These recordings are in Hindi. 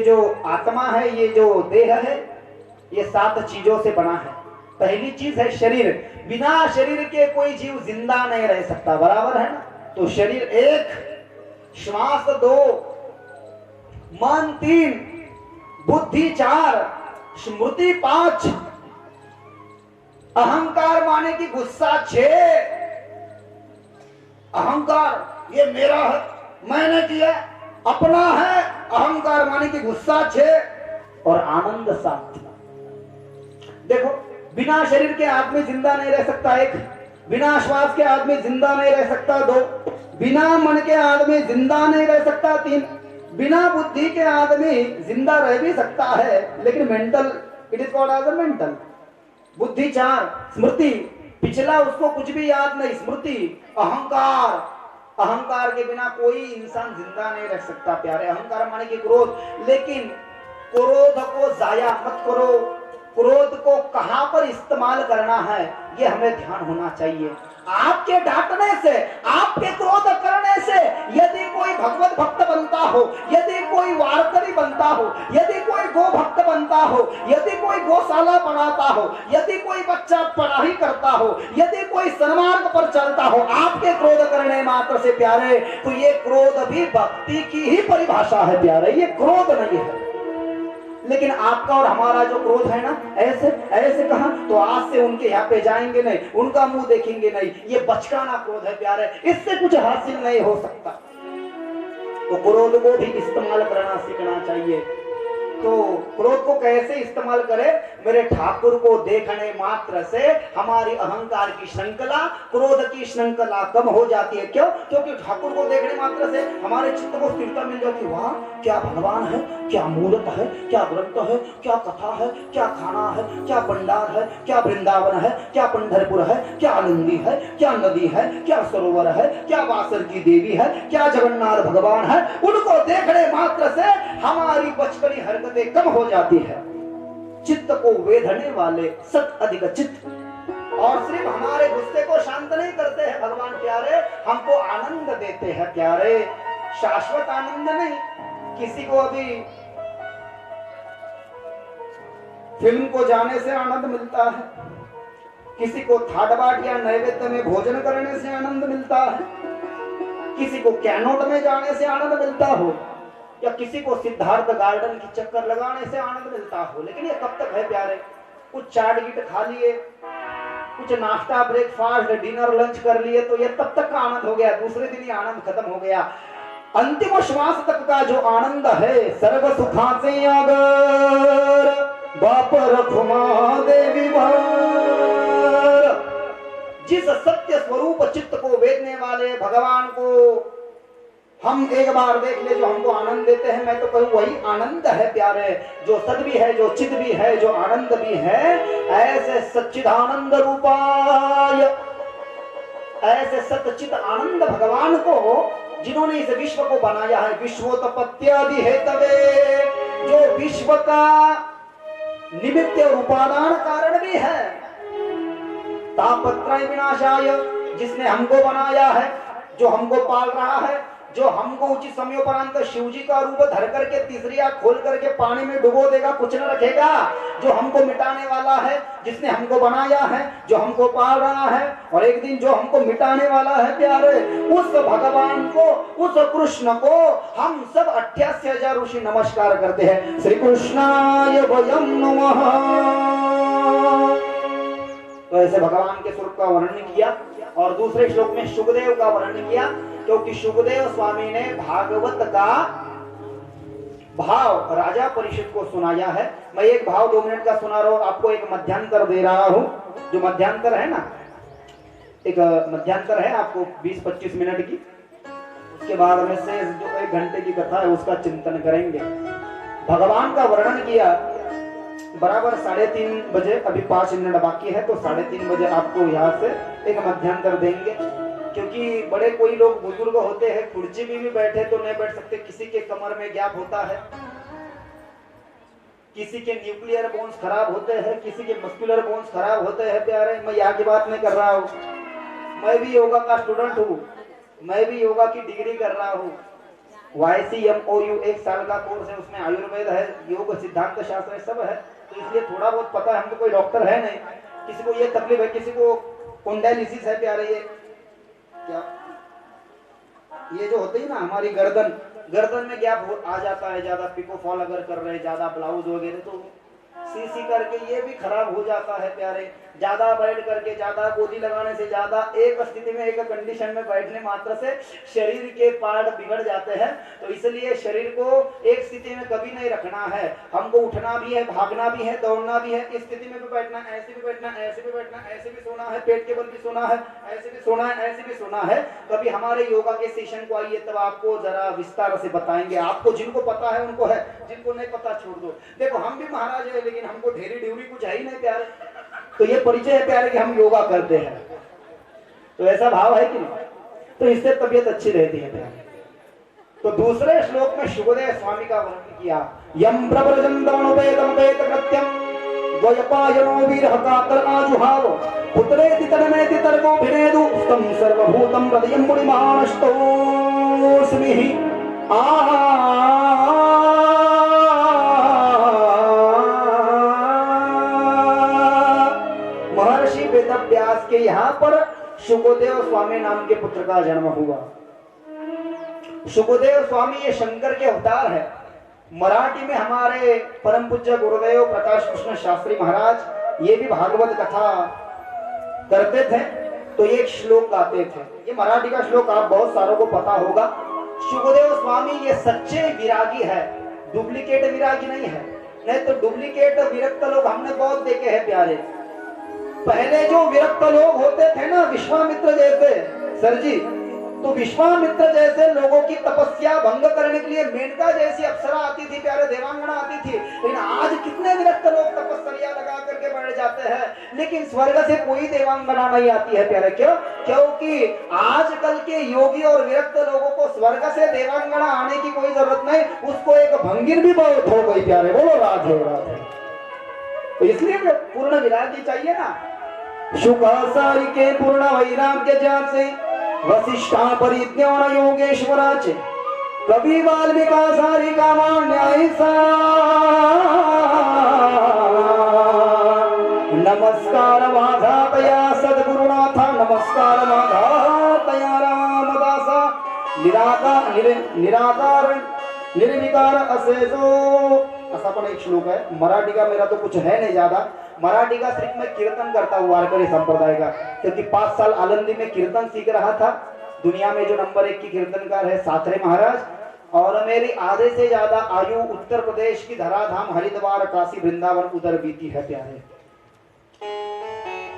जो आत्मा है, ये जो देह है, ये 7 चीजों से बना है। पहली चीज है शरीर। बिना शरीर के कोई जीव जिंदा नहीं रह सकता, बराबर है ना। तो शरीर 1, श्वास 2, मन 3, बुद्धि 4, स्मृति 5, अहंकार माने कि गुस्सा 6। अहंकार ये मेरा है, मैंने किया, अपना है। अहंकार माने कि गुस्सा 6 और आनंद 7। देखो, बिना शरीर के आदमी जिंदा नहीं रह सकता 1, बिना श्वास के आदमी जिंदा नहीं रह सकता 2, बिना मन के आदमी जिंदा नहीं रह सकता 3, बिना बुद्धि के आदमी जिंदा रह भी सकता है लेकिन mental, it is called as a mental. बुद्धि 4, स्मृति, पिछला उसको कुछ भी याद नहीं, स्मृति। अहंकार, अहंकार के बिना कोई इंसान जिंदा नहीं रह सकता प्यारे। अहंकार माने कि क्रोध, लेकिन क्रोध को जाया मत करो। क्रोध को कहां पर इस्तेमाल करना है ये हमें ध्यान होना चाहिए। आपके डांटने से, आपके क्रोध करने से यदि कोई भगवत भक्त बनता हो, यदि कोई वारकरी बनता हो, यदि कोई गो भक्त बनता हो, यदि कोई गौशाला बनाता हो, यदि कोई बच्चा पढ़ाई करता हो, यदि कोई सन्मार्ग पर चलता हो, आपके क्रोध करने मात्र से प्यारे, तो ये क्रोध भी भक्ति की ही परिभाषा है प्यारे, ये क्रोध नहीं है। लेकिन आपका और हमारा जो क्रोध है ना, ऐसे ऐसे कहा तो आज से उनके यहाँ पे जाएंगे नहीं, उनका मुंह देखेंगे नहीं, ये बचकाना क्रोध है प्यारे, इससे कुछ हासिल नहीं हो सकता। तो क्रोध को भी इस्तेमाल करना सीखना चाहिए। तो क्रोध को कैसे इस्तेमाल करें? मेरे ठाकुर को देखने मात्र से हमारी अहंकार की श्रृंखला, क्रोध की श्रृंखला कम हो जाती है। क्यों? क्योंकि ठाकुर को देखने मात्र से हमारे चित्त को स्थिरता मिल जाती है। वाह, क्या भगवान है, क्या मूर्त है, क्या ग्रंथ है, क्या कथा है, क्या खाना है, क्या भंडार है, क्या वृंदावन है, क्या पंढरपुर है, क्या आनंदी है, क्या नदी है, क्या सरोवर है, क्या वासर की देवी है, क्या जगन्नाथ भगवान है। उनको देखने मात्र से हमारी बचपनी हरकतें कम हो जाती है। चित्त को वेधने वाले सत अधिक चित्त। और सिर्फ हमारे गुस्से को शांत नहीं करते हैं भगवान प्यारे, हमको आनंद देते हैं प्यारे, शाश्वत आनंद नहीं। किसी को अभी फिल्म को जाने से आनंद मिलता है, किसी को थाट बाट या नैवेद्य में भोजन करने से आनंद मिलता है, किसी को कैनोट में जाने से आनंद मिलता हो, या किसी को सिद्धार्थ गार्डन की चक्कर लगाने से आनंद मिलता हो। लेकिन ये कब तक है प्यारे? कुछ चाट गीट खा लिए, कुछ नाश्ता ब्रेकफास्ट डिनर लंच कर लिए, तो ये तब तक का आनंद हो गया, दूसरे दिन ही आनंद खत्म हो गया। अंतिम श्वास तक का जो आनंद है, सर्व सुखा से अगर बाप रखुमा देवी भर। जिस सत्य स्वरूप चित्त को वेदने वाले भगवान को हम एक बार देख ले, जो हमको आनंद देते हैं, मैं तो कहूँ वही आनंद है प्यारे, जो सद भी है, जो चित भी है, जो आनंद भी है। ऐसे सच्चिदानंद रूपाय, ऐसे सच्चित आनंद भगवान को जिन्होंने इस विश्व को बनाया है, विश्वोत्पत्त्यादि हेतवे, जो विश्व का निमित्त और उपादान कारण भी है, तापत्रय विनाशाय, जिसने हमको बनाया है, जो हमको पाल रहा है, जो हमको उचित समयोपरांत शिव जी का रूप धर करके तीसरी आंख खोल करके पानी में डुबो देगा, कुछ न रखेगा, जो हमको मिटाने वाला है, जिसने हमको बनाया है, जो हमको पाल रहा है, और एक दिन जो हमको मिटाने वाला है प्यारे, उस भगवान को, उस कृष्ण को हम सब 88,000 ऋषि नमस्कार करते हैं। श्री कृष्णाय वयं नमः। तो ऐसे भगवान के स्वरूप का वर्णन किया, और दूसरे श्लोक में शुकदेव का वर्णन किया, क्योंकि शुकदेव स्वामी ने भागवत का भाव राजा परीक्षित को सुनाया है। मैं एक भाव 2 मिनट का सुना रहा हूं, आपको एक मध्यांतर दे रहा हूं। जो मध्यांतर है ना, एक मध्यांतर है आपको 20-25 मिनट की, उसके बाद में से जो 1 घंटे की कथा है उसका चिंतन करेंगे। भगवान का वर्णन किया बराबर 3:30 बजे, अभी 5 मिनट बाकी है, तो 3:30 बजे आपको यहाँ से एक मध्यांतर देंगे। क्योंकि बड़े कोई लोग बुजुर्ग होते हैं, कुर्सी में भी बैठे तो नहीं बैठ सकते, किसी के कमर में गैप होता है, किसी के न्यूक्लियर बोन्स खराब होते हैं, किसी के मस्कुलर बोन्स खराब होते हैं प्यारे। मैं यहाँ की बात नहीं कर रहा हूँ, मैं भी योगा का स्टूडेंट हूँ, मैं भी योगा की डिग्री कर रहा हूँ। YCMOU 1 साल का कोर्स है, उसमें आयुर्वेद है, योग सिद्धांत शास्त्र है, सब है। तो इसलिए थोड़ा बहुत पता है, हम तो कोई डॉक्टर है नहीं। किसी को ये तकलीफ है, किसी को कोंडाइलिसिस है प्यारे, ये क्या ये जो होती है ना हमारी गर्दन में गैप आ जाता है, ज्यादा पिको फॉल अगर कर रहे, ज्यादा ब्लाउज वगैरह, तो सी करके ये भी खराब हो जाता है प्यारे। ज्यादा बैठ करके, ज्यादा गोदी लगाने से, ज्यादा एक स्थिति में, एक कंडीशन में बैठने मात्र से शरीर के पार्ट बिगड़ जाते हैं। तो इसलिए शरीर को एक स्थिति में कभी नहीं रखना है, हमको उठना भी है, भागना भी है, दौड़ना भी है। इस स्थिति में भी बैठना, ऐसे भी बैठना, ऐसे भी बैठना, ऐसे भी सोना है, पेट के बल भी सोना है, ऐसे भी सोना है, ऐसे भी सोना है। कभी हमारे योगा के सेशन को आइए, तब आपको जरा विस्तार से बताएंगे। आपको जिनको पता है उनको है, जिनको नहीं पता छोड़ दो। देखो हम भी महाराज है, लेकिन हमको ढेरी ड्यूरी कुछ है ही नहीं प्यारे। तो ये परिचय है प्यारे कि हम योगा करते हैं, तो ऐसा भाव है कि नहीं? तो इससे तबीयत अच्छी रहती है प्यारे। तो दूसरे श्लोक में शुभदेव स्वामी का वर्णन किया, यम प्रव्रजन्तमनुपेदं वेदकृत्यं द्वयपायनो वीरः कातर आजुहाव पुत्रेति तनमेति तर्कोऽभिनेदु तं सर्वभूतं हृदयं मुनिमानस्तोऽस्मि महर्षि वेदव्यास के यहाँ पर शुकदेव स्वामी नाम के पुत्र का जन्म हुआ। शुकदेव स्वामी ये शंकर के अवतार है। मराठी में हमारे परम पूज्य गुरुदेव प्रकाश कृष्ण शास्त्री महाराज ये भी भागवत कथा करते थे, तो एक श्लोक गाते थे। ये मराठी का श्लोक आप बहुत सारों को पता होगा। शुकदेव स्वामी ये सच्चे विरागी है, डुप्लीकेट विरागी नहीं है। नहीं तो डुप्लीकेट विरक्त लोग हमने बहुत देखे हैं प्यारे। पहले जो विरक्त लोग होते थे ना, विश्वामित्र जैसे सर जी, तो विश्वामित्र जैसे लोगों की तपस्या भंग करने के लिए मेनका जैसी अप्सरा आती थी प्यारे, देवांगना आती थी। लेकिन आज कितने विरक्त लोग तपस्या लगा करके बैठ जाते हैं, लेकिन स्वर्ग से कोई देवांगना नहीं आती है प्यारे। क्यों? क्योंकि आजकल के योगी और विरक्त लोगों को स्वर्ग से देवांगना आने की कोई जरूरत नहीं, उसको एक भंगिर भी बहुत हो गई प्यारे। बोलो राधे राधे। तो इसलिए पूर्ण विरागी चाहिए ना। शुकासारी के पूर्ण वैराग्य जासे वशिष्ठा परिज्ञान योगेश्वराचे कवि वाल्मीका सारी कामान्याय सा नमस्कार माझा तया सद्गुरुनाथा नमस्कार माझा तया रामदासा निराकार निर्विकार असे जो ऐसा पण एक श्लोक है। मराठी का मेरा तो कुछ है नहीं ज्यादा, मराठी का सिर्फ मैं कीर्तन करता हूँ वारकरी संप्रदाय का, क्योंकि 5 साल आलंदी में कीर्तन सीख रहा था। दुनिया में जो नंबर 1 की कीर्तनकार है साथरे महाराज, और मेरी आधे से ज्यादा आयु उत्तर प्रदेश की धराधाम हरिद्वार काशी वृंदावन उधर बीती है प्यारे।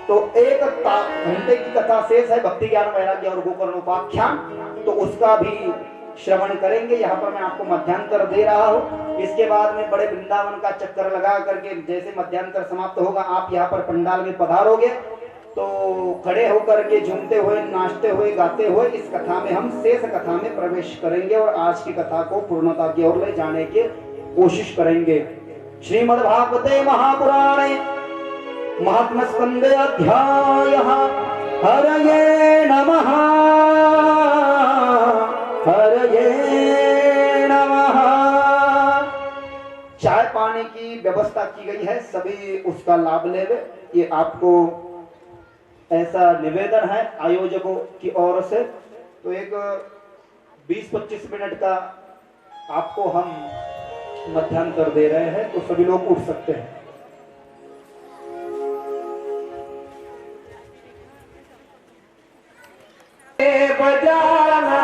तो 1 घंटे की कथा शेष है, भक्ति ज्ञान वैराग्य और गोकर्णोपाख्यान, तो उसका भी श्रवण करेंगे। यहाँ पर मैं आपको मध्यांतर दे रहा हूँ। इसके बाद में बड़े वृंदावन का चक्कर लगा करके जैसे मध्यांतर समाप्त होगा, आप यहाँ पर पंडाल में पधारोगे तो खड़े होकर के झूमते हुए, नाचते हुए, गाते हुए इस कथा में हम शेष कथा में प्रवेश करेंगे और आज की कथा को पूर्णता की ओर ले जाने की कोशिश करेंगे। श्रीमद् भागवते महापुराणे महात्म स्कंदे अध्याय हरये नमः हरये नमः। चाय पानी की व्यवस्था की गई है, सभी उसका लाभ लेवे, ये आपको ऐसा निवेदन है आयोजकों की ओर से। तो एक 20-25 मिनट का आपको हम मध्यांतर दे रहे हैं, तो सभी लोग उठ सकते हैं। बजाना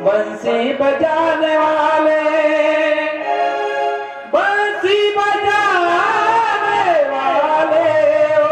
बंसी बजाने वाले, बंसी बजाने वाले ओ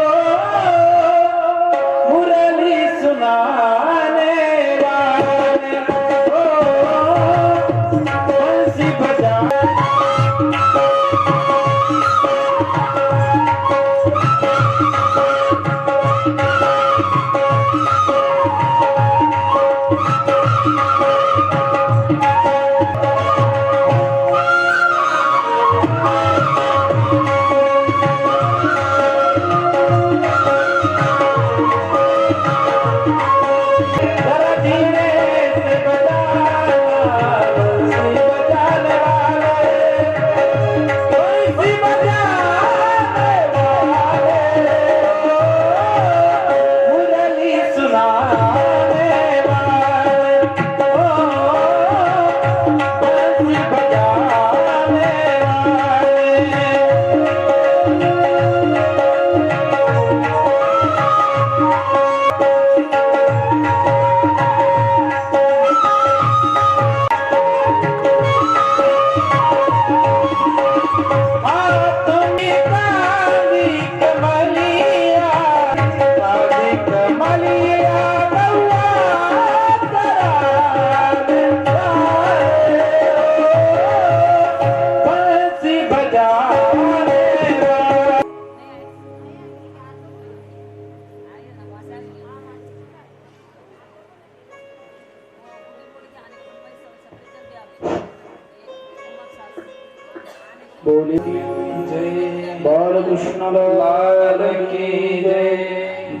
बोले जय बालकृष्ण लाल की जय।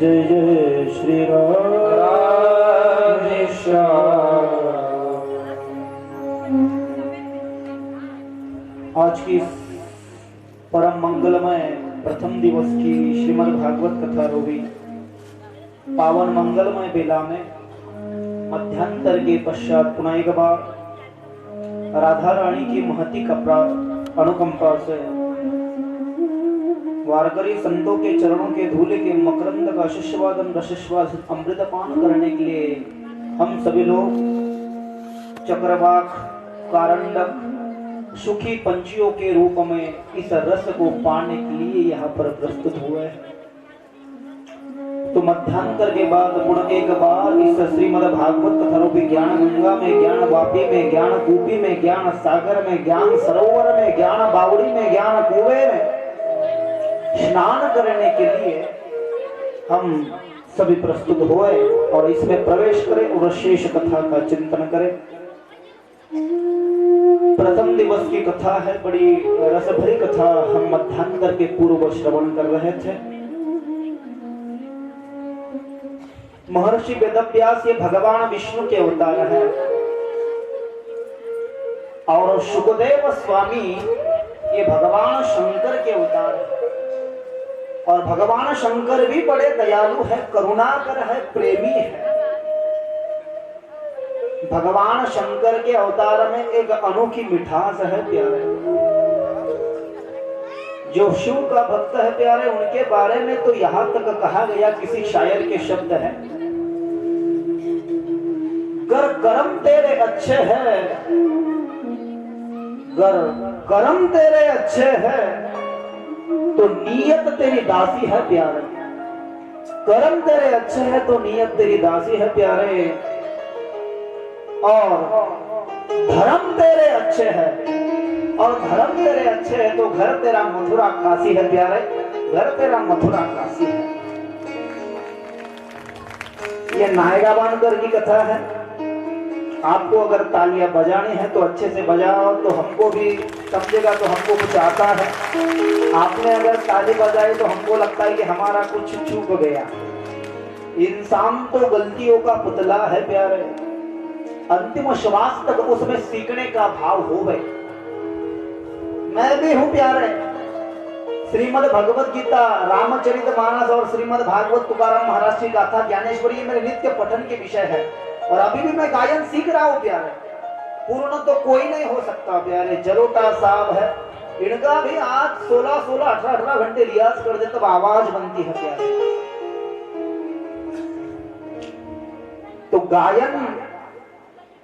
जय जय श्री राधे श्याम। आज की परम मंगलमय प्रथम दिवस की श्रीमद् भागवत कथा रूपी पावन मंगलमय बेला में मध्यांतर के पश्चात पुनः एक बार राधा रानी की महती कपड़ा अनुकंपा से वारकरी संतों के चरणों के धूले के मकरंद का शिष्यवादन रशिष्वाद अमृतपान करने के लिए हम सभी लोग चक्रवाक कारंडक सुखी पंछियों के रूप में इस रस को पाने के लिए यहाँ पर प्रस्तुत हुए हैं। तो मध्यांतर के बाद पुनः एक बार इस श्रीमद् भागवत कथा रूपी ज्ञान गंगा में, ज्ञान वापी में, ज्ञान कूपी में, ज्ञान सागर में, ज्ञान सरोवर में, ज्ञान बावड़ी में, ज्ञान कुएं में स्नान करने के लिए हम सभी प्रस्तुत हुए और इसमें प्रवेश करें और शेष कथा का चिंतन करें। प्रथम दिवस की कथा है, बड़ी रसभरी कथा हम मध्यांतर के पूर्व श्रवण कर रहे थे। महर्षि वेदव्यास ये भगवान विष्णु के अवतार है और सुखदेव स्वामी ये भगवान शंकर के अवतार है। और भगवान शंकर भी बड़े दयालु है, करुणाकर है, प्रेमी है। भगवान शंकर के अवतार में एक अनोखी मिठास है प्यारे। जो शिव का भक्त है प्यारे, उनके बारे में तो यहां तक कहा गया, किसी शायर के शब्द है, गर कर्म तेरे अच्छे हैं, गर कर्म तेरे अच्छे हैं तो नीयत तेरी दासी है प्यारे। कर्म तेरे अच्छे हैं तो नीयत तेरी दासी है प्यारे। और धर्म तेरे अच्छे हैं, और धर्म तेरे अच्छे हैं तो घर तेरा मथुरा काशी है प्यारे। घर तेरा मथुरा काशी है। ये नायगा बांधकर की कथा है। आपको अगर तालियां बजानी है तो अच्छे से बजाओ, तो हमको भी समझेगा, तो हमको कुछ आता है। आपने अगर ताली बजाई तो हमको लगता है कि हमारा कुछ चूक गया। इंसान तो गलतियों का पुतला है प्यारे। अंतिम श्वास तक उसमें सीखने का भाव हो गए। मैं भी हूं प्यारे। श्रीमद् भगवत गीता, रामचरितमानस और श्रीमद् भागवत तुकाराम महाराज की गाथा, ज्ञानेश्वरी मेरे नित्य पठन के विषय है। और अभी भी मैं गायन सीख रहा हूं प्यारे। पूर्ण तो कोई नहीं हो सकता प्यारे। जलोटा साहब है, इनका भी आज 16-16, 18-18 घंटे रियाज कर दे तब आवाज बनती है प्यारे। तो गायन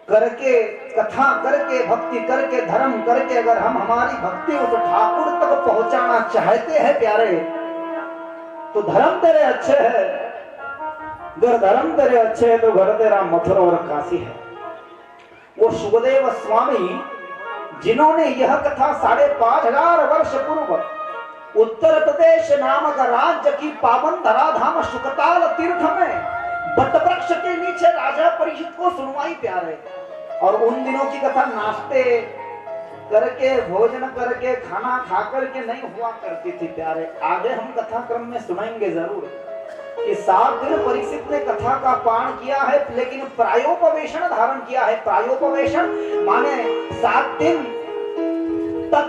करके, कथा करके, भक्ति करके, धर्म करके अगर हम हमारी भक्ति उस ठाकुर तक पहुंचाना चाहते हैं प्यारे, तो धर्म तेरे अच्छे है, घर धर्म तेरे अच्छे है तो घर तेरा मथुरा और काशी है। वो सुखदेव स्वामी जिन्होंने यह कथा 5,500 वर्ष पूर्व उत्तर प्रदेश नामक राज्य की पावन धराधाम सुकताल तीर्थ में बट वृक्ष के नीचे राजा परीक्षित को सुनवाई प्यारे। और उन दिनों की कथा नाश्ते करके, भोजन करके, खाना खा करके नहीं हुआ करती थी प्यारे। आगे हम कथा क्रम में सुनाएंगे जरूर कि 7 दिन परीक्षित ने कथा का पान किया है, लेकिन प्रायोपवेशन धारण किया है। प्रायोपवेशन माने 7 दिन तक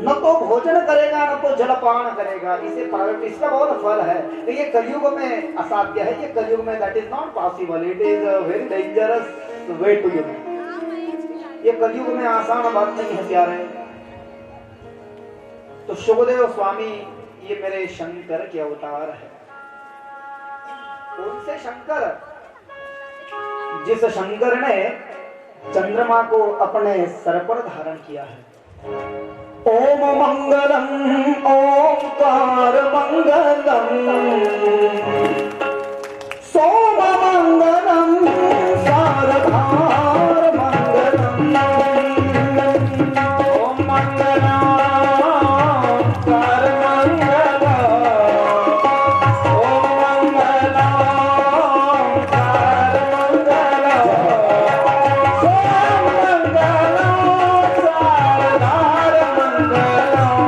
न तो भोजन करेगा न तो जलपान करेगा। इसे इसका बहुत फल है। तो ये कलयुग में असाध्य है। ये कलयुग में that is not possible. It is a very dangerous way to you. ये कलयुग में आसान बात नहीं है प्यारे। तो सुखदेव स्वामी ये मेरे शंकर के अवतार है। उनसे शंकर, जिस शंकर ने चंद्रमा को अपने सर पर धारण किया है। ओम मंगलम ओंकार मंगलम सोम मंगलम सारधार मंगलम। ओम मंगलम ओंकार मंगलम, ओम मंगलम ओंकार मंगलम, सोम मंगलम सारधार मंगलम।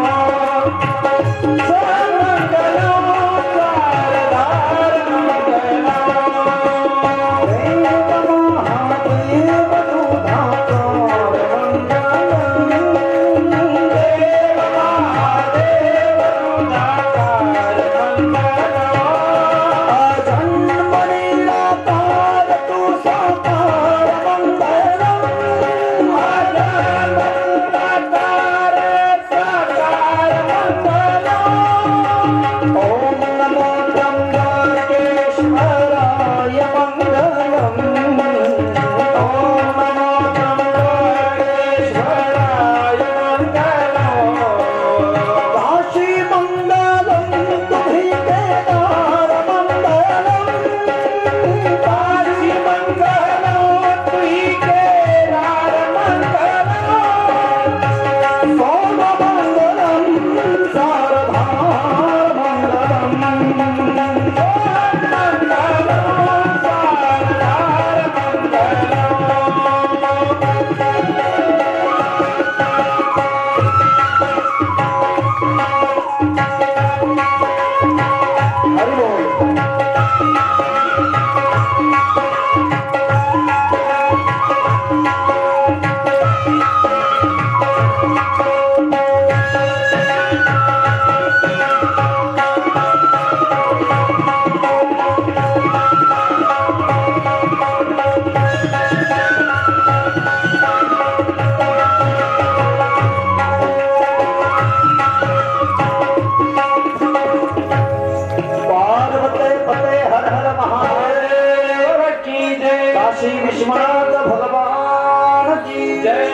काशी विश्वनाथ भगवान की जय।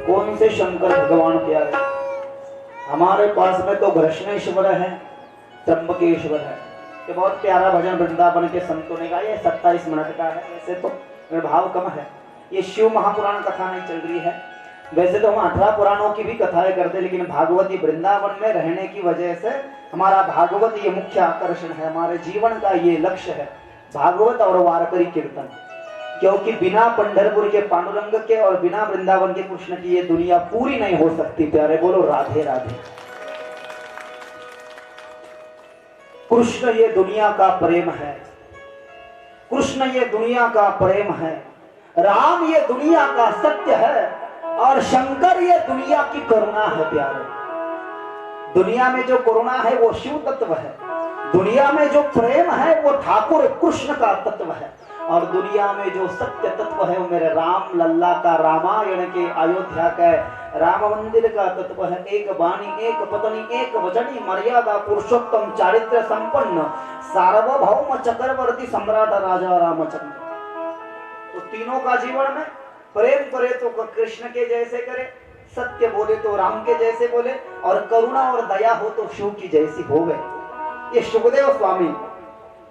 कौन से शंकर भगवान प्यारे? हमारे पास में तो घृष्णेश्वर है, त्र्यंबकेश्वर है। ये बहुत प्यारा भजन वृंदावन के संतों ने गाया। 27 मिनट का है, वैसे तो प्रभाव कम है। ये शिव महापुराण कथा नहीं चल रही है। वैसे तो हम 18 पुराणों की भी कथाएं करते, लेकिन भागवती वृंदावन में रहने की वजह से हमारा भागवत ये मुख्य आकर्षण है, हमारे जीवन का ये लक्ष्य है, भागवत और वारकरी कीर्तन। क्योंकि बिना पंढरपुर के पांडुरंग के और बिना वृंदावन के कृष्ण की ये दुनिया पूरी नहीं हो सकती। प्यारे बोलो राधे राधे। कृष्ण ये दुनिया का प्रेम है, कृष्ण ये दुनिया का प्रेम है, राम ये दुनिया का सत्य है, और शंकर ये दुनिया की करुणा है। प्यारे, दुनिया में जो करुणा है वो शिव तत्व है, दुनिया में जो प्रेम है वो ठाकुर कृष्ण का तत्व है, और दुनिया में जो सत्य तत्व है वो मेरे राम लल्ला का, रामायण के, अयोध्या का राम मंदिर का तत्व है। एक वाणी, एक पत्नी, एक वचनी, मर्यादा पुरुषोत्तम, चारित्र संपन्न, सार्वभौम चक्रवर्ती सम्राट राजा रामचंद्र। तो तीनों का जीवन में प्रेम करे तो कृष्ण के जैसे करे, सत्य बोले तो राम के जैसे बोले, और करुणा और दया हो तो शिव की जैसी हो गए। ये सुखदेव स्वामी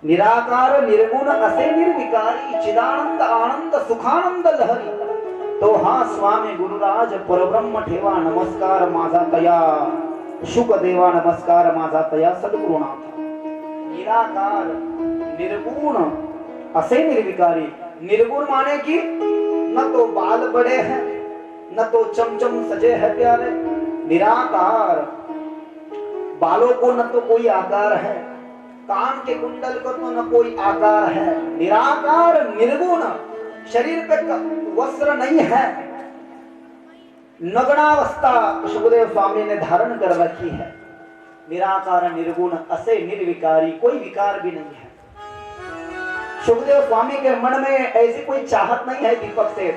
निराकार निर्गुण असे निर्विकारी, चिदानंद आनंद सुखानंद लहरी। तो हाँ स्वामी गुरुराज परब्रह्म ठेवा, नमस्कार माझा तया सुखदेवा, नमस्कार माझा तया सद्गुरुनाथ। निराकार निर्गुण असे निर्विकारी। निर्गुण माने कि न तो बाल बड़े हैं, न तो चमचम सजे है प्यारे। निराकार, बालों को न तो कोई आकार है, कान के कुंडल को तो न कोई आकार है। निराकार निर्गुण, शरीर पे वस्त्र नहीं है, नग्नावस्था सुखदेव स्वामी ने धारण कर रखी है। निराकार निर्गुण असे निर्विकारी, कोई विकार भी नहीं है। सुखदेव स्वामी के मन में ऐसी कोई चाहत नहीं है दीपक से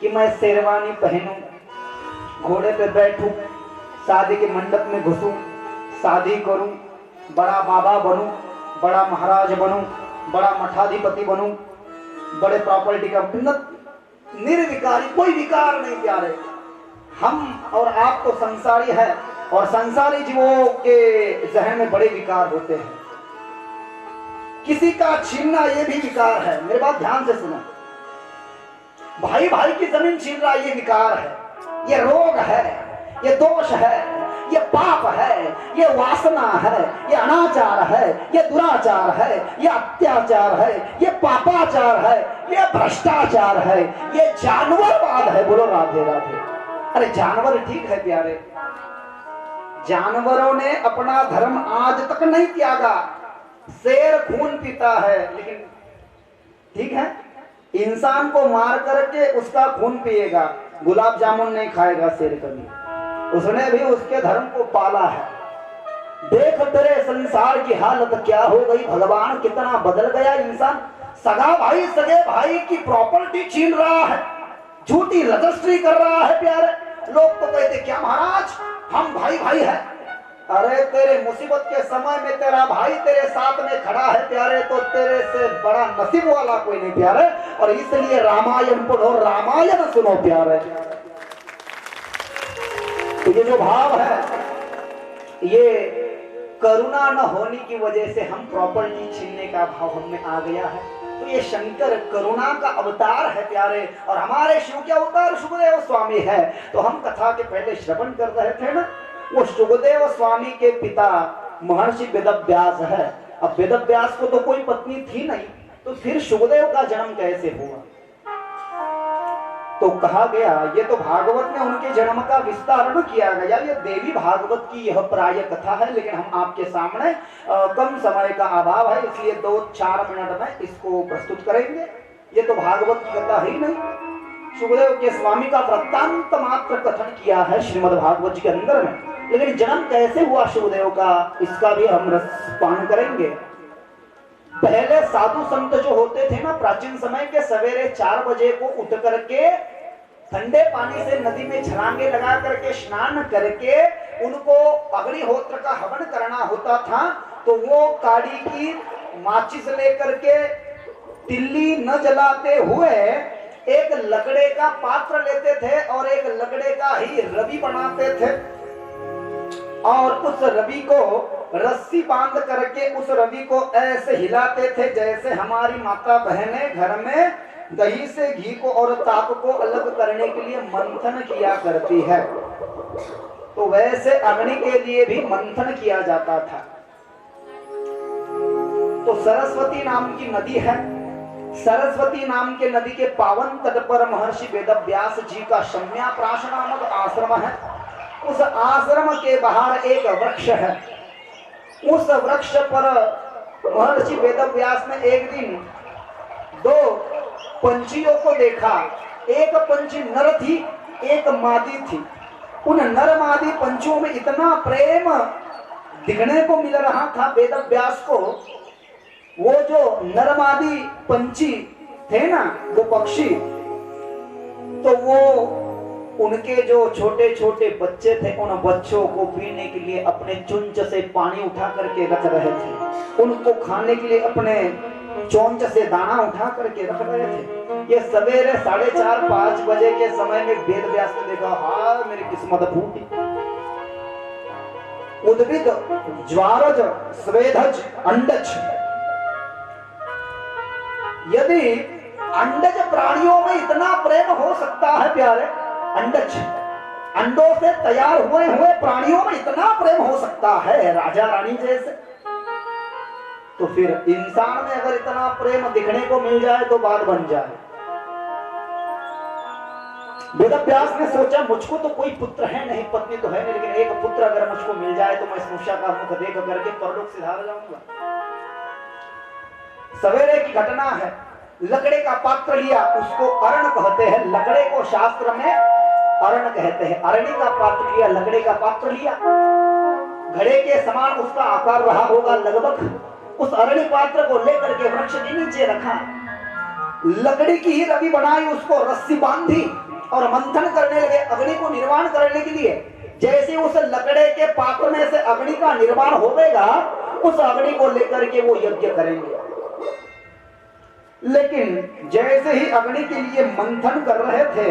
कि मैं शेरवानी पहनूं, घोड़े पे बैठूं, शादी के मंडप में घुसूं, शादी करूं, बड़ा बाबा बनूं, बड़ा महाराज बनूं, बड़ा मठाधिपति बनूं, बड़े प्रॉपर्टी का। निर्विकारी, कोई विकार नहीं प्यारे। हम और आप तो संसारी है, और संसारी जीवों के जहन में बड़े विकार होते हैं। किसी का छीनना ये भी विकार है। मेरे बात ध्यान से सुनो, भाई भाई की जमीन छीन रहा ये विकार है, ये रोग है, ये दोष है, ये पाप है, ये वासना है, ये अनाचार है, ये दुराचार है, ये अत्याचार है, ये पापाचार है, ये भ्रष्टाचार है, ये जानवरवाद है। बोलो राधे राधे। अरे जानवर ठीक है प्यारे, जानवरों ने अपना धर्म आज तक नहीं त्यागा। शेर खून पीता है, लेकिन ठीक है, इंसान को मार करके उसका खून पिएगा, गुलाब जामुन नहीं खाएगा शेर कभी। उसने भी उसके धर्म को पाला है। देख तेरे संसार की हालत क्या हो गई, भगवान कितना बदल गया इंसान। सगा भाई सगे भाई की प्रॉपर्टी छीन रहा है, झूठी रजिस्ट्री कर रहा है प्यारे। लोग तो कहते क्या महाराज हम भाई भाई है। अरे तेरे मुसीबत के समय में तेरा भाई तेरे साथ में खड़ा है प्यारे, तो तेरे से बड़ा नसीब वाला कोई नहीं प्यारे। और इसलिए रामायण पढ़ो, रामायण सुनो प्यारे। तो ये जो भाव है, ये करुणा न होने की वजह से हम प्रॉपर्टी छीनने का भाव हम में आ गया है। तो ये शंकर करुणा का अवतार है प्यारे, और हमारे शिव के अवतार सुखदेव स्वामी है। तो हम कथा के पहले श्रवण कर रहे थे ना, वो सुखदेव स्वामी के पिता महर्षि वेदव्यास है। अब वेदव्यास को तो कोई पत्नी थी नहीं, तो फिर सुखदेव का जन्म कैसे हुआ? तो कहा गया, ये तो भागवत में उनके जन्म का विस्तारण किया गया। ये देवी भागवत की यह प्राय कथा है, लेकिन हम आपके सामने कम समय का अभाव है, इसलिए 2-4 मिनट में इसको प्रस्तुत करेंगे। ये तो भागवत की कथा ही नहीं, सुखदेव के स्वामी का वृत्तांत मात्र कथन किया है श्रीमद् भागवत जी के अंदर में। लेकिन जन्म कैसे हुआ सुखदेव का, इसका भी हम रसपान करेंगे। पहले साधु संत जो होते थे ना, प्राचीन समय के, सवेरे 4 बजे को उठ करके ठंडे पानी से नदी में छलांगे लगा करके स्नान करके उनको अग्निहोत्र का हवन करना होता था। तो वो काड़ी की माचिस लेकर के तिल्ली न जलाते हुए एक लकड़े का पात्र लेते थे और एक लकड़े का ही रवि बनाते थे और उस रवि को रस्सी बांध करके उस रवि को ऐसे हिलाते थे जैसे हमारी माता बहनें घर में दही से घी को और ताप को अलग करने के लिए मंथन किया करती है। तो वैसे अग्नि के लिए भी मंथन किया जाता था। तो सरस्वती नाम की नदी है। सरस्वती नाम के नदी के पावन तट पर महर्षि वेदव्यास जी का शम्याप्राश नामक आश्रम है। उस आश्रम के बाहर एक वृक्ष है। उस वृक्ष पर महर्षि वेदव्यास ने एक दिन दो पंछियों को देखा। एक पंछी नर थी, एक मादी थी। उन नर मादी पंछियों में इतना प्रेम दिखने को मिल रहा था वेदव्यास को। वो जो नरमादी पंछी थे ना, वो पक्षी, तो वो उनके जो छोटे छोटे बच्चे थे उन बच्चों को पीने के लिए अपने चुंच से पानी उठा करके रख रहे थे। उनको खाने के लिए अपने चोंच से दाना उठा करके रख रहे थे। ये सवेरे 4:30-5 बजे के समय में वेदव्यास ने देखा, हाँ मेरी किस्मत फूटी। उद्भिद, ज्वारज, स्वेदज, अंडज। यदि अंडज प्राणियों में इतना प्रेम हो सकता है प्यारे, अंडज अंडों से तैयार हुए प्राणियों में इतना प्रेम हो सकता है राजा रानी जैसे, तो फिर इंसान में अगर इतना प्रेम दिखने को मिल जाए तो बात बन जाए। वेदव्यास ने सोचा मुझको तो कोई पुत्र है नहीं, पत्नी तो है नहीं, लेकिन एक पुत्र अगर मुझको मिल जाए तो मैं इस मुष्या का मुख देख करके परलोक सिधार जाऊंगा। सवेरे की घटना है। लकड़े का पात्र लिया, उसको अरण कहते हैं। लकड़े को शास्त्र में अरण कहते हैं। अरणी का पात्र लिया, लकड़े का पात्र लिया, घड़े के समान उसका आकार रहा होगा लगभग। उस अरणी पात्र को लेकर के वृक्ष के नीचे रखा, लकड़ी की ही रवि बनाई, उसको रस्सी बांधी और मंथन करने लगे अग्नि को निर्माण करने के लिए। जैसे उस लकड़े के पात्र में से अग्नि का निर्माण होगा, उस अग्नि को लेकर के वो यज्ञ करेंगे। लेकिन जैसे ही अग्नि के लिए मंथन कर रहे थे,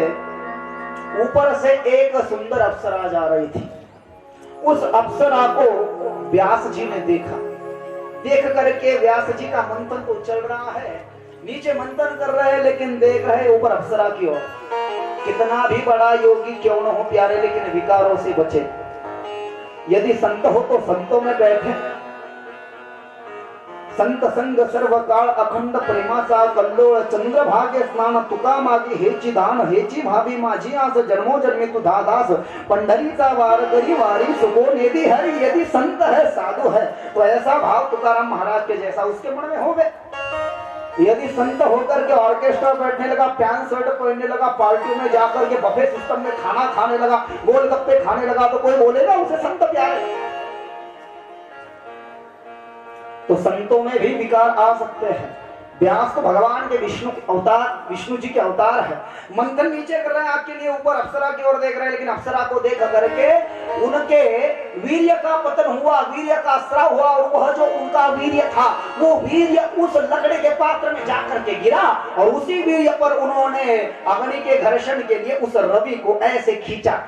ऊपर से एक सुंदर अप्सरा जा रही थी। उस अप्सरा को व्यास जी ने देखा। देख करके व्यास जी का मंथन तो चल रहा है, नीचे मंथन कर रहे हैं, लेकिन देख रहे ऊपर अप्सरा की ओर। कितना भी बड़ा योगी क्यों न हो प्यारे, लेकिन विकारों से बचे। यदि संत हो तो संतों में बैठे। संत संग सर्वकाळ अखंड प्रेमाचा कल्लोळ, चंद्र भाग्य स्नान तुका मागी हेची दान, हेची भाभी माझी आस जन्मो जन्मी तू दास, पंढरीचा वार करी वारी सुको नेदी हरि। यदि संत है साधु है तो ऐसा भाव तुकाराम महाराज के जैसा उसके मन में हो गए। यदि संत होकर के ऑर्केस्ट्रा बैठने लगा, पैंट शर्ट पहनने लगा, पार्टी में जाकर के बफे सिस्टम में खाना खाने लगा, गोलगप्पे खाने लगा, तो कोई बोलेगा उसे संत प्यारे? तो संतों में भी विकार आ सकते हैं। व्यास तो भगवान के विष्णु अवतार, विष्णु जी के अवतार है। मंथन नीचे कर रहे हैं आपके लिए, ऊपर अप्सरा की ओर देख रहे हैं, लेकिन अप्सरा को देख करके उनके वीर्य का पतन हुआ, वीर्य का स्राव हुआ, और वह जो उनका वीर्य था वो वीर्य उस लकड़े के पात्र में जाकर के गिरा, और उसी वीर्य पर उन्होंने अग्नि के घर्षण के लिए उस रवि को ऐसे खींचा।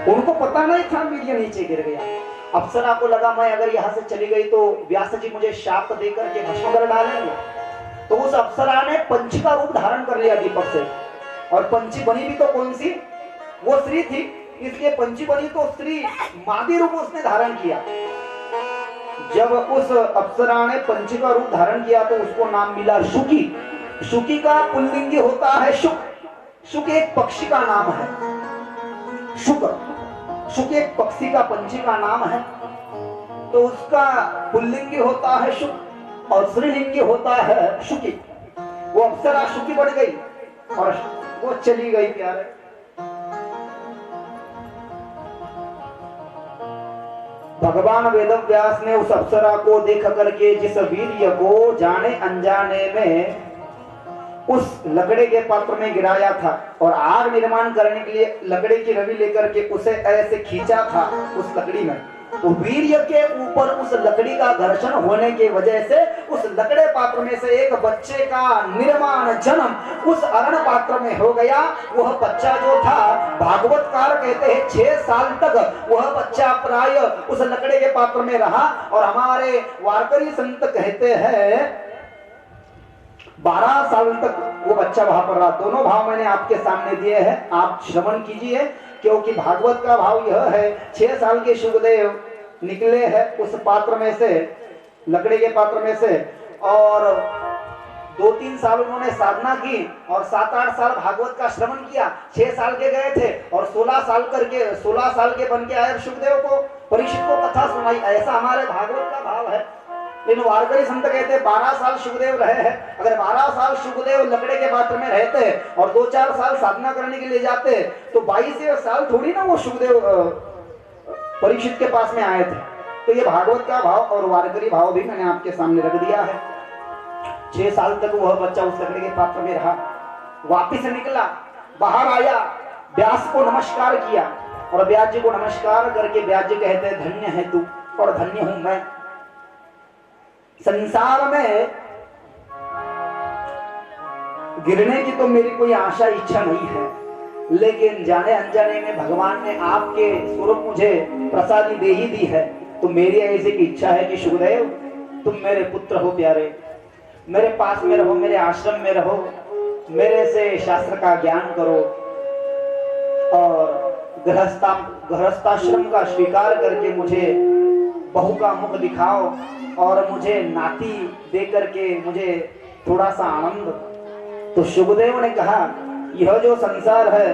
उनको पता नहीं था वीर्य नीचे गिर गया। अप्सरा को लगा मैं अगर यहाँ से चली गई तो व्यास जी मुझे शाप देकर के भस्म कर डालेंगे। तो उस अप्सरा ने पंछी का रूप धारण कर लिया दीपक से, और पंछी बनी भी तो कौन सी, वो स्त्री थी, इसलिए पंछी बनी तो स्त्री मादी रूप उसने धारण किया। जब उस अप्सरा ने पंछी का रूप धारण किया तो उसको नाम मिला शुकी। शुकी का पुल्लिंगी होता है शुक। शुक एक पक्षी का नाम है। शुक शुक एक पक्षी का, पंछी का नाम है, तो उसका पुल्लिंगी होता है शुक और स्त्रीलिंगी होता है शुकी। वो अप्सरा शुकी बढ़ गई और वो चली गई प्यारे। भगवान वेदव्यास ने उस अप्सरा को देख करके जिस वीर्य को जाने अनजाने में उस लकड़े के पात्र में गिराया था और आग निर्माण करने के लिए लकड़े की रवि लेकर के उसे ऐसे खींचा था उस लकड़ी में, तो वीर्य के ऊपर उस लकड़ी का घर्षण होने की वजह से उस लकड़े पात्र में से एक बच्चे का निर्माण जन्म उस अरण पात्र में हो गया। वह बच्चा जो था, भागवतकार कहते हैं 6 साल तक वह बच्चा प्राय उस लकड़े के पात्र में रहा। और हमारे वारकरी संत कहते हैं 12 साल तक वो बच्चा वहां पर रहा। दोनों भाव मैंने आपके सामने दिए हैं, आप श्रवण कीजिए, क्योंकि भागवत का भाव यह है 6 साल के शुकदेव निकले हैं उस पात्र में से, लकड़ी के पात्र में से, और 2-3 साल उन्होंने साधना की और 7-8 साल भागवत का श्रवण किया। 6 साल के गए थे और 16 साल के बन के आए सुखदेव को, परीक्षित को कथा सुनाई। ऐसा हमारे भागवत का भाव है। लेकिन वारकरी संत कहते हैं 12 साल सुखदेव रहे हैं। अगर 12 साल सुखदेव लकड़े के पात्र में रहते और 2-4 साल साधना करने के लिए जाते तो 22 साल थोड़ी ना वो सुखदेव परीक्षित के पास में आए थे। तो ये भागवत का भाव और वारकरी भाव भी मैंने आपके सामने रख दिया है। 6 साल तक वह बच्चा उस लकड़ी के पात्र में रहा। वापिस निकला, बाहर आया, व्यास को नमस्कार किया और व्यास जी को नमस्कार करके व्यास जी कहते हैं धन्य है तू और धन्य हूं मैं। संसार में गिरने की तो मेरी कोई आशा इच्छा नहीं है, लेकिन जाने अनजाने में भगवान ने आपके स्वरूप मुझे प्रसादी दे ही दी है। तो मेरी ऐसी की इच्छा है कि सुखदेव तुम मेरे पुत्र हो प्यारे, मेरे पास में रहो, मेरे आश्रम में रहो, मेरे से शास्त्र का ज्ञान करो और गृहस्थाश्रम का स्वीकार करके मुझे बहू का मुख दिखाओ और मुझे नाती दे करके मुझे थोड़ा सा आनंद। तो सुखदेव ने कहा यह जो संसार है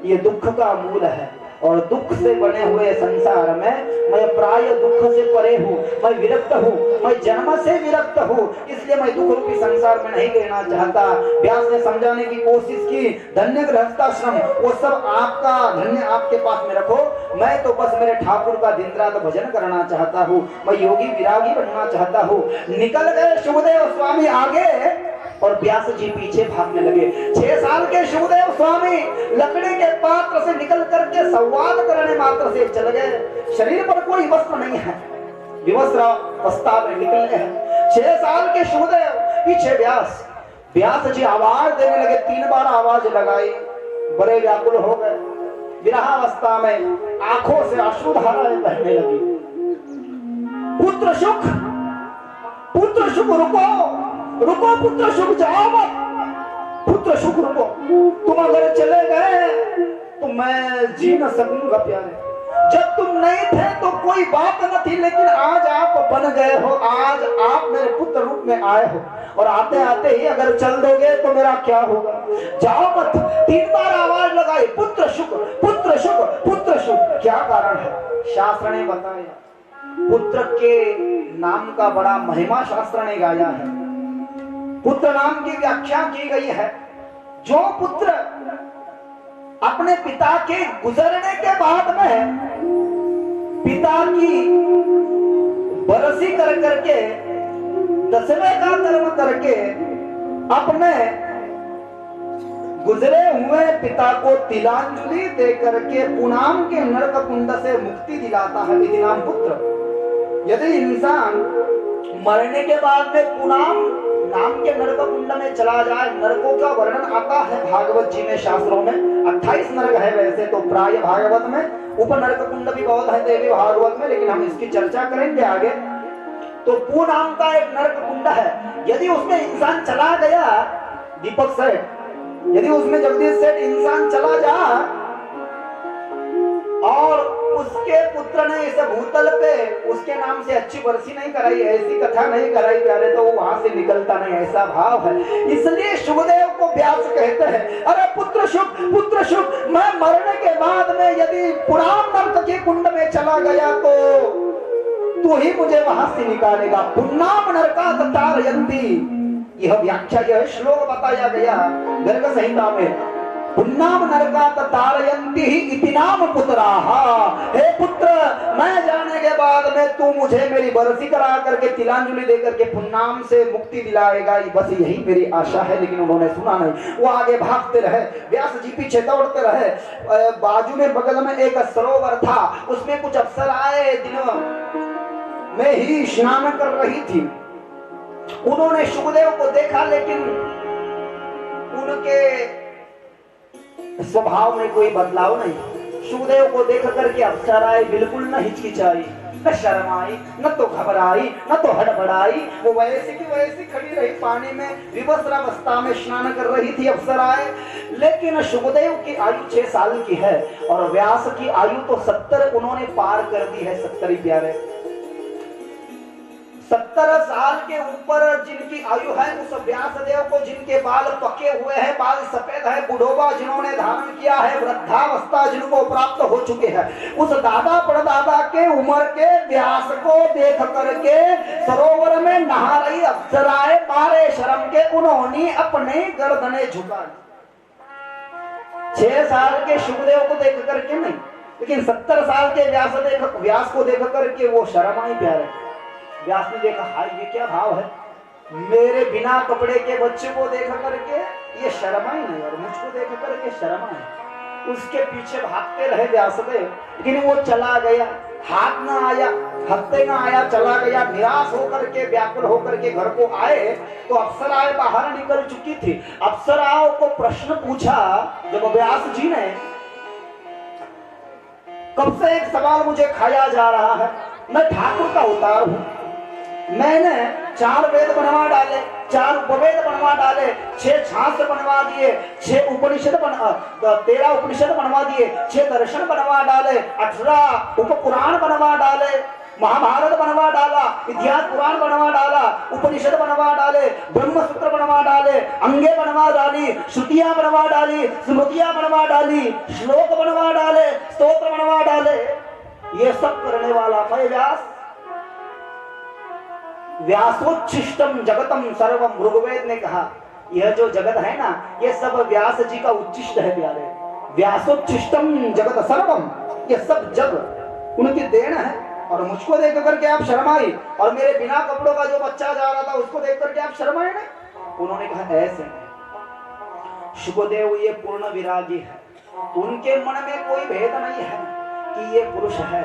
ये दुख का मूल है और दुख से बने हुए संसार में मैं प्राय दुख से परे हूँ, मैं विरक्त हूँ, मैं जन्म से विरक्त हूँ, इसलिए मैं दुख रूपी संसार में नहीं रहना चाहता। व्यास ने समझाने की कोशिश की, धन्य गृहस्थाश्रम वो सब आपका, धन्य आपके पास में रखो, मैं तो बस मेरे ठाकुर का दिन रात भजन करना चाहता हूँ, मैं योगी विरागी बनना चाहता हूँ। निकल गए सुखदेव स्वामी आगे और व्यास जी पीछे भागने लगे। 6 साल के सुखदेव स्वामी लकड़ी के पात्र से निकल करके संवाद करने मात्र से चल गए। शरीर पर कोई वस्त्र नहीं है, विवस्त्र अवस्था में निकल गए। 6 साल के सुखदेव पीछे व्यास जी आवाज देने लगे। 3 बार आवाज लगाई, बड़े व्याकुल हो गए। विरहावस्था में आंखों से अश्रुधाराएं बहने लगी। पुत्र सुख रुको पुत्र सुख जाओ मत, पुत्र सुख रुको, तुम अगर चले गए तो मैं जी न सकूंगा प्यारे। जब तुम नहीं थे तो कोई बात न थी, लेकिन आज आप बन गए हो, आज आप मेरे पुत्र रूप में आए हो और आते आते ही अगर चल दोगे तो मेरा क्या होगा। जाओ मत। 3 बार आवाज लगाई, पुत्र सुख पुत्र सुख पुत्र सुख। क्या कारण है? शास्त्र ने बताया, पुत्र के नाम का बड़ा महिमा शास्त्र ने गाया है। पुत्र नाम की व्याख्या की गई है, जो पुत्र अपने पिता के गुजरने के बाद में पिता की बरसी कर करके 10वें का कर्म करके अपने गुजरे हुए पिता को तिलांजलि दे करके पुनाम के नरक कुंड से मुक्ति दिलाता है, विधि नाम पुत्र। यदि इंसान मरने के बाद में पुनाम नाम के नरक कुंड में चला जाए, नरकों का वर्णन आता है भागवत जी में, शास्त्रों में 28 नरक है वैसे तो प्राय भागवत में, उप नरक कुंड भी बहुत है देवी भागवत में, लेकिन हम इसकी चर्चा करेंगे आगे। तो पू नाम का एक नरक कुंड है, यदि उसमें इंसान चला गया, दीपक सेठ, यदि उसमें जगदीश सेठ इंसान चला जा और उसके पुत्र ने इस भूतल पे उसके नाम से अच्छी बरसी नहीं कराई, ऐसी कथा नहीं कराई प्यारे, तो वो वहां से निकलता नहीं, ऐसा भाव है। इसलिए सुखदेव को व्यास कहते हैं, अरे पुत्र सुख, मैं मरने के बाद में यदि पुराण नर्क के कुंड में चला गया तो तू ही मुझे वहां से निकालेगा। पुन्नाम नरका तारयन्ति, यह व्याख्या, यह श्लोक बताया गया गर्ग संहिता में। पुन्नाम नरकात तारयन्ति ही इति नाम पुत्राः। हे पुत्र, मैं जाने के बाद में तू मुझे मेरी बरसी करा करके तिलांजलि दे करके पुन्नाम से मुक्ति दिलाएगा, बस यही मेरी आशा है। लेकिन उन्होंने सुना नहीं, वो आगे भागते रहे, व्यास जी पीछे दौड़ते रहे। बाजू में बगल में एक सरोवर था, उसमें कुछ अप्सराएं दिनों में ही स्नान कर रही थी। उन्होंने शुकदेव को देखा, लेकिन उनके स्वभाव में कोई बदलाव नहीं। शुकदेव को देख करके अप्सराएं बिल्कुल न हिचकिचाई, न शर्माई, न तो घबराई, न तो हड़बड़ाई। वो वैसी की वैसी खड़ी रही, पानी में विवस्त्र अवस्था में स्नान कर रही थी अप्सराएं। लेकिन शुकदेव की आयु 6 साल की है और व्यास की आयु तो 70 उन्होंने पार कर दी है। 70 प्यारे, 70 साल के ऊपर जिनकी आयु है, उस व्यासदेव को जिनके बाल पके हुए हैं, बाल सफेद है, बुढ़ोबा जिन्होंने धारण किया है, वृद्धावस्था जिनको प्राप्त हो चुके हैं, उस दादा परदादा के उम्र के व्यास को देख करके सरोवर में नहा रही अप्सराएं मारे शर्म के उन्होंने अपने गर्दनें झुका ली। 6 साल के शुकदेव को देख करके नहीं, लेकिन 70 साल के व्यास को देख करके वो शर्म आई। प्यारे, व्यास ने देखा, हाय ये क्या भाव है, मेरे बिना कपड़े के बच्चे को देख करके ये शर्मा ही नहीं और मुझको देख करके शर्मा है। उसके पीछे भागते रहे व्यासदेव, लेकिन वो चला गया, हाथ ना आया, हफ्ते ना आया, चला गया। निराश होकर के, व्याकुल होकर के घर को आए तो अप्सराएं बाहर निकल चुकी थी। अप्सराओं को प्रश्न पूछा जब व्यास जी ने, कब से एक सवाल मुझे खाया जा रहा है, मैं ठाकुर का अवतार हूं, मैंने 4 वेद बनवा डाले, 4 उपवेद बनवा डाले, 6 शास्त्र बनवा दिए, 13 उपनिषद बनवा दिए, 6 दर्शन बनवा डाले, 18 उपपुराण बनवा डाले, महाभारत बनवा डाला, इतिहास पुराण बनवा डाला, उपनिषद बनवा डाले, ब्रह्मसूत्र बनवा डाले, अंगे बनवा डाली, श्रुतियां बनवा डाली, स्मृतियां बनवा डाली, श्लोक बनवा डाले, स्तोत्र बनवा डाले। ये सब करने वाला मैं व्यास। व्यासोच्छिष्टम जगतम सर्वम, ऋग्वेद ने कहा यह जो जगत है ना, ये सब व्यास जी का उच्छिष्ट है प्यारे। व्यासोच्छिष्टम जगत सर्वम, ये सब जग उनकी देन है। और मुझको देख करके आप शर्माई, और मेरे बिना कपड़ों का जो बच्चा जा रहा था उसको देख करके आप शर्माए ना। उन्होंने कहा ऐसे नहीं। शुकदेव ये पूर्ण विरागी है, उनके मन में कोई भेद नहीं है कि ये पुरुष है,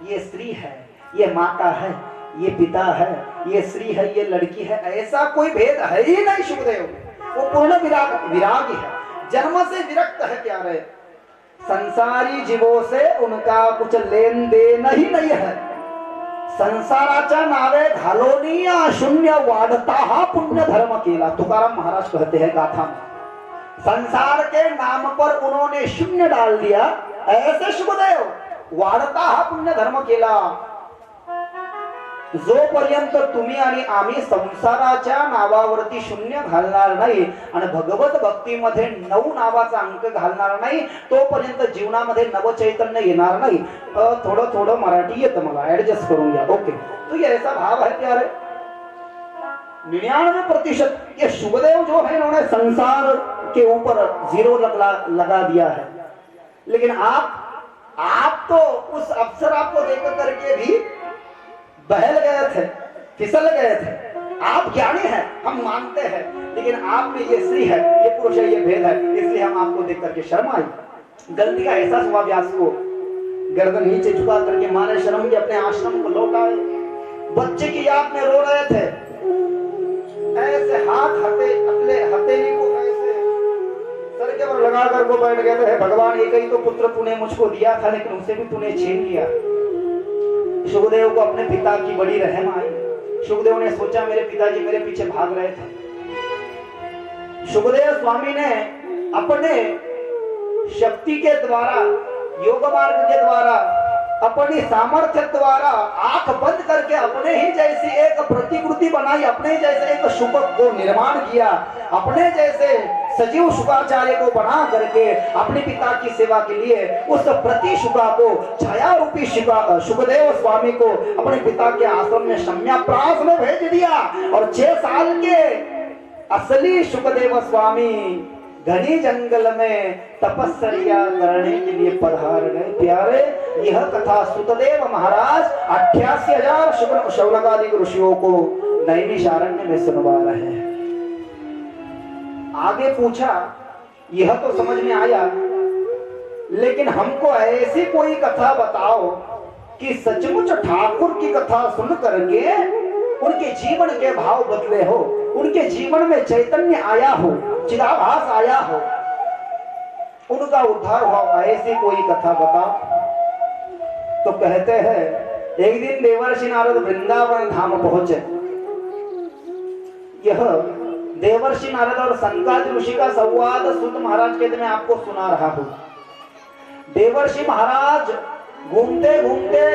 ये स्त्री है, ये माता है, ये पिता है, ये स्त्री है, ये लड़की है, ऐसा कोई भेद है ही नहीं। शुकदेव वो पूर्ण विरागी है, जन्म से विरक्त है प्यारे। संसारी जीवों से उनका कुछ लेन देन ही नहीं है। संसाराचा नावे घालोनिया शून्य वाढता हा पुण्य धर्म केला, तुकाराम महाराज कहते हैं गाथा में। संसार के नाम पर उन्होंने शून्य डाल दिया, ऐसे शुकदेव वाढता हा पुण्य धर्म केला। जोपर्यंत तुम्ही आणि आम्ही संसाराच्या नावावरती शून्य घालणार नाही आणि भगवत भक्तीमध्ये 9 नावाचा अंक घालणार नाही, तोपर्यंत जीवनामध्ये नवचैतन्य येणार नाही। थोडं थोडं मराठी येतं मला, ऍडजस्ट करून घ्या। ओके, तो ये ऐसा भाव है प्यारे। 99% ये शुकदेव जो है इन्होंने संसार के ऊपर 0 लगा दिया है। लेकिन आप तो उस अप्सरा को देख करके भी बहल गए थे, फिसल गए थे। आप ज्ञानी हैं, हम मानते हैं, लेकिन आप में ये स्त्री है, ये पुरुष है, ये भेद है, इसलिए हम आपको देख करके शर्म आई। गलती का एहसास हुआ व्यास को, गर्दन नीचे झुका करके मारे शर्म के अपने आश्रम को लौट आए। बच्चे की याद में रो रहे थे, ऐसे हाथ हथेली को ऐसे सर के ऊपर लगा कर को बैठ गए थे। भगवान, एक ही तो पुत्र तूने मुझको दिया था, लेकिन उसे भी तूने छीन लिया। शुकदेव को अपने पिता की बड़ी रहम आई। शुकदेव ने सोचा मेरे पिताजी मेरे पीछे भाग रहे थे। शुकदेव स्वामी ने अपने शक्ति के द्वारा, योग मार्ग के द्वारा, अपनी सामर्थ्य द्वारा आंख बंद करके अपने ही जैसी एक प्रतिकृति बनाई, अपने जैसे एक शुक को निर्माण किया, अपने जैसे सजीव शुकाचार्य को बना करके अपने पिता की सेवा के लिए उस प्रति शुका को, छाया रूपी शुकदेव स्वामी को अपने पिता के आश्रम में शम्याप्रास में भेज दिया। और 6 साल के असली शुकदेव स्वामी घने जंगल में तपस्या करने के लिए पधार गए। प्यारे, यह कथा सुतदेव महाराज 88,000 शौनकादिक ऋषियों को नैमिषारण्य में सुनवा रहे हैं। आगे पूछा, यह तो समझ में आया, लेकिन हमको ऐसी कोई कथा बताओ कि सचमुच ठाकुर की कथा सुन करके उनके जीवन के भाव बदले हो, उनके जीवन में चैतन्य आया हो, चिदाभास आया हो, उनका उद्धार हुआ, ऐसी कोई कथा बताओ। तो कहते हैं, एक दिन देवर्षि नारद वृंदावन धाम पहुंचे। यह देवर्षि नारद और सनकादि ऋषि का संवाद सूत महाराज के मैं आपको सुना रहा हूं। देवर्षि महाराज घूमते घूमते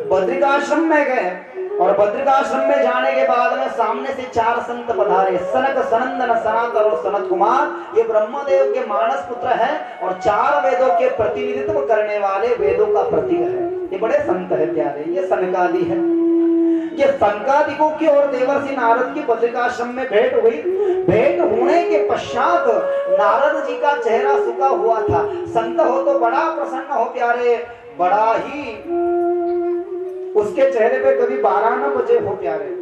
बद्रिकाश्रम में गए और बद्रिकाश्रम में जाने के बाद में सामने से 4 संत पधारे। सनक, सनंदन, सनातन और सनत कुमार, ये ब्रह्मदेव के मानस पुत्र हैं और 4 वेदों के प्रतिनिधित्व करने वाले वेदों का प्रतीक है। ये बड़े संत है प्यारे, ये सनकादि है। ये सनकादिकों की और देवर्षि नारद की बद्रिकाश्रम में भेंट हुई। भेंट होने के पश्चात नारद जी का चेहरा सूखा हुआ था। संत हो तो बड़ा प्रसन्न हो प्यारे, बड़ा ही उसके चेहरे पे कभी 12 न बजे हो प्यारे।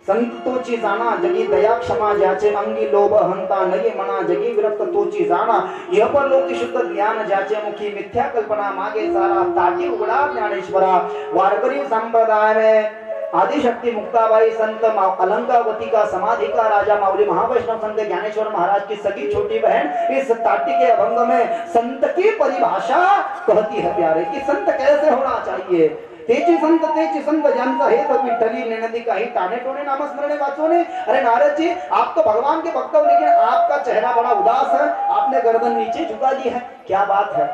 संत तोची जाना जगी दया क्षमा जाचे, अंगी लोभ हंता नहीं मना जगी विरक्त तोची जाना, यह पर लोक शुद्ध ज्ञान जाचे, मुखी मिथ्या कल्पना मागे सारा, ताटी उगड़ा ज्ञानेश्वरा। वारकरी संप्रदाय में आदिशक्ति मुक्ताबाई संत अलंकावती का समाधि का राजा माउली महावैष्णव संत ज्ञानेश्वर महाराज की सगी छोटी बहन इस ताटी के अभंग में संत की परिभाषा कहती है प्यारे कि संत कैसे होना चाहिए। तेची संत जानता है तो विठ्ठली नदी का ही ताने टोने नाम स्मरणे वाचोने। अरे नारद जी, आप तो भगवान के भक्त हो, लेकिन आपका चेहरा बड़ा उदास है, आपने गर्दन नीचे झुका दी है, क्या बात है।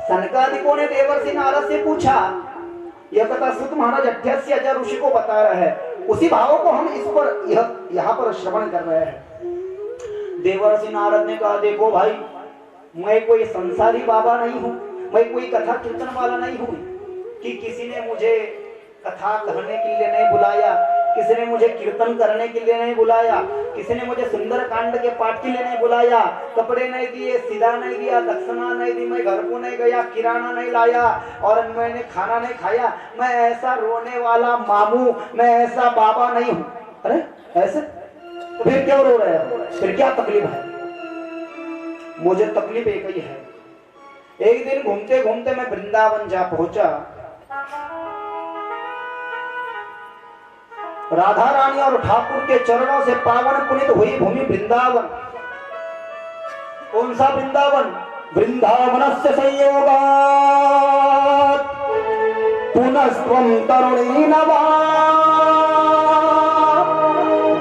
सनकादिकों ने देवर्षि नारद से पूछा। यह कथा सूत महाराज 88,000 ऋषि को बता रहे हैं, उसी भाव को हम इस पर यहाँ पर श्रवण कर रहे हैं। देवर्षि नारद ने कहा, देखो भाई, मैं कोई संसारी बाबा नहीं हूँ, मैं कोई कथा कीर्तन वाला नहीं हूँ कि किसी ने मुझे कथा कहने के लिए नहीं बुलाया, किसी ने मुझे कीर्तन करने के लिए नहीं बुलाया, किसी ने मुझे सुंदर कांड के पाठ के लिए नहीं बुलाया, कपड़े नहीं दिए, सीधा नहीं दिया, दक्षिणा नहीं दी, मैं घर को नहीं गया, किराना नहीं लाया और मैंने खाना नहीं खाया। मैं ऐसा रोने वाला मामू, मैं ऐसा बाबा नहीं हूं। अरे ऐसे तो फिर क्यों रो रहे हो, फिर क्या तकलीफ है? मुझे तकलीफ एक ही है। एक दिन घूमते घूमते मैं वृंदावन जा पहुंचा। राधा रानी और ठाकुर के चरणों से पावन पुनित हुई भूमि वृंदावन। कौन सा वृंदावन? वृंदावनस्य संयोगात् पुनस्त्वं तरुणी नवा,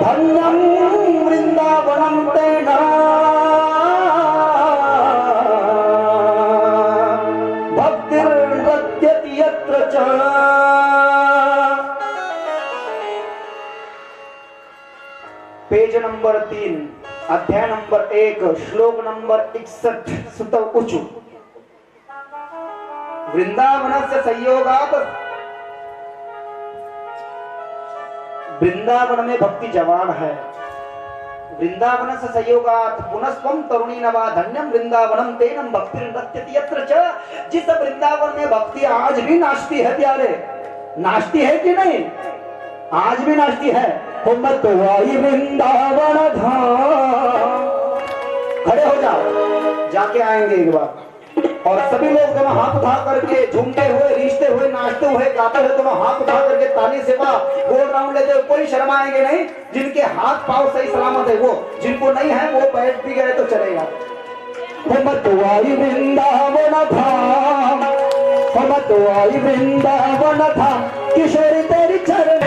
धन्यं वृंदावनं तेन भक्तिर्नृत्यति यत्र च। पेज नंबर 3, अध्याय नंबर 1, श्लोक नंबर 61 सुत उचु। वृंदावन से संयोगात, वृंदावन में भक्ति जवान है। वृंदावन से संयोगात पुनस्त्वं तरुणी नवा, धन्यम वृंदावनम तेनम भक्तिर्नृत्यति यत्र च। जिस वृंदावन में भक्ति आज भी नाचती है प्यारे, नाचती है कि नहीं? आज भी नाचती है। मत वाई वृंदावन धाम, खड़े हो जाओ, जाके आएंगे एक बार। और सभी लोग जब हाथ उठा करके झूमते हुए, रीछते हुए, नाचते हुए, गाते हुए, तुम हाथ उठा करके ताली सेवा गोल राउंड लेते हुए, कोई शर्माएंगे नहीं। जिनके हाथ पांव सही सलामत है वो, जिनको नहीं है वो बैठ भी गए तो चलेगा। मत वाई वृंदावन धाम, मत वाई वृंदावन धाम, किशोरी तेरी चरण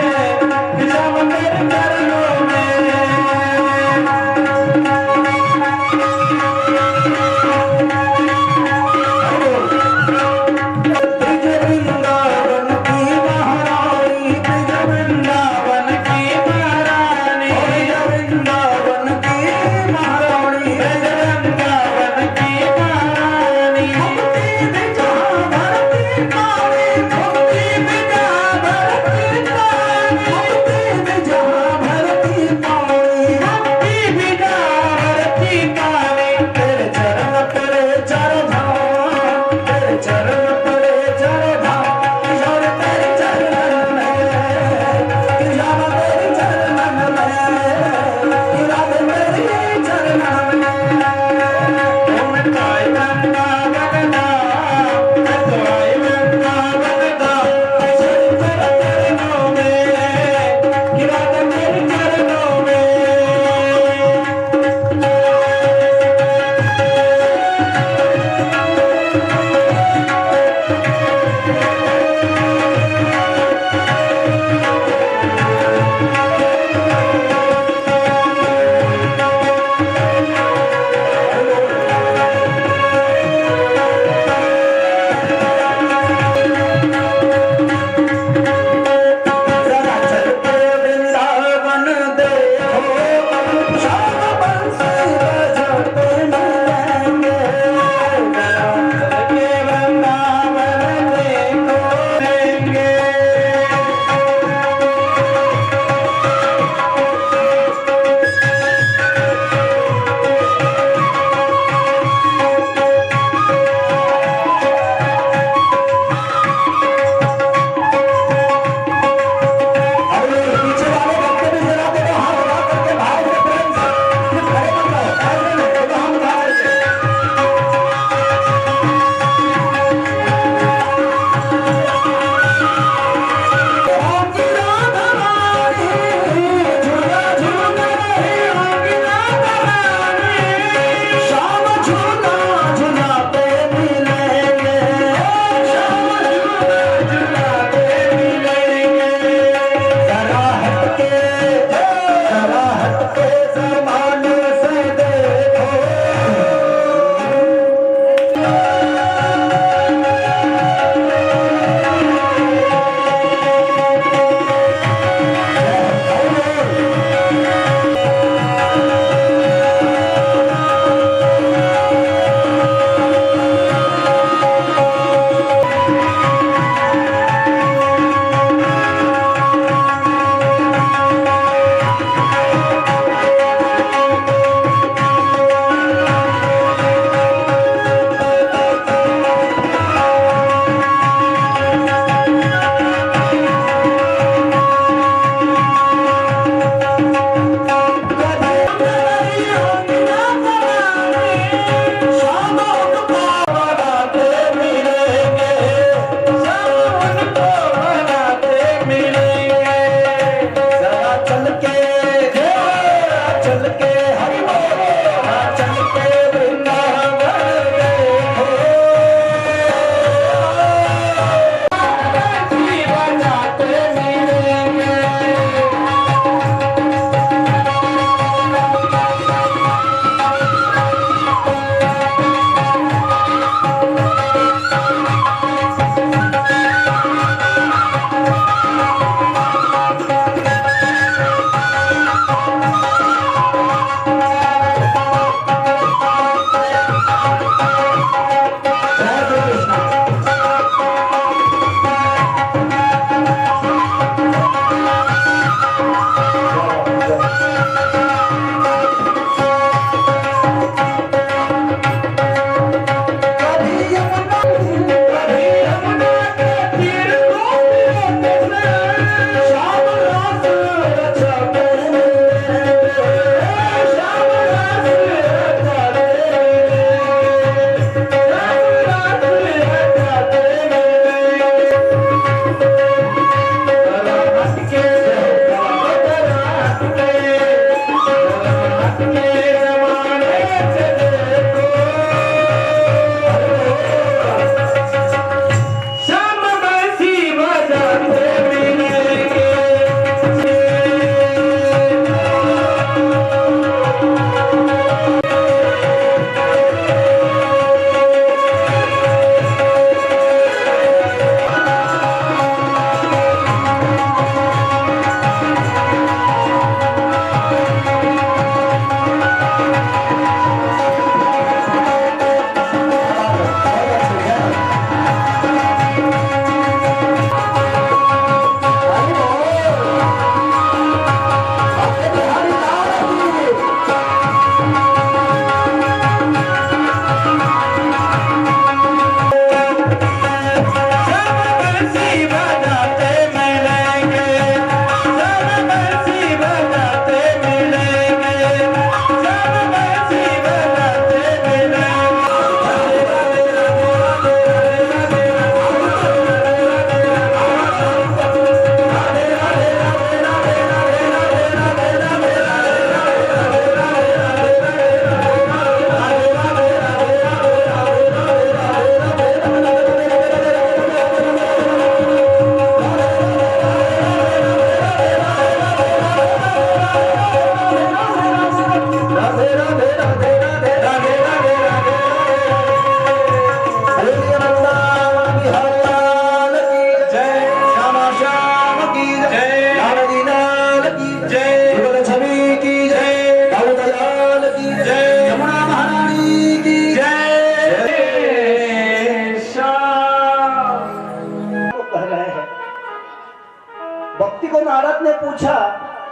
नारद ने पूछा,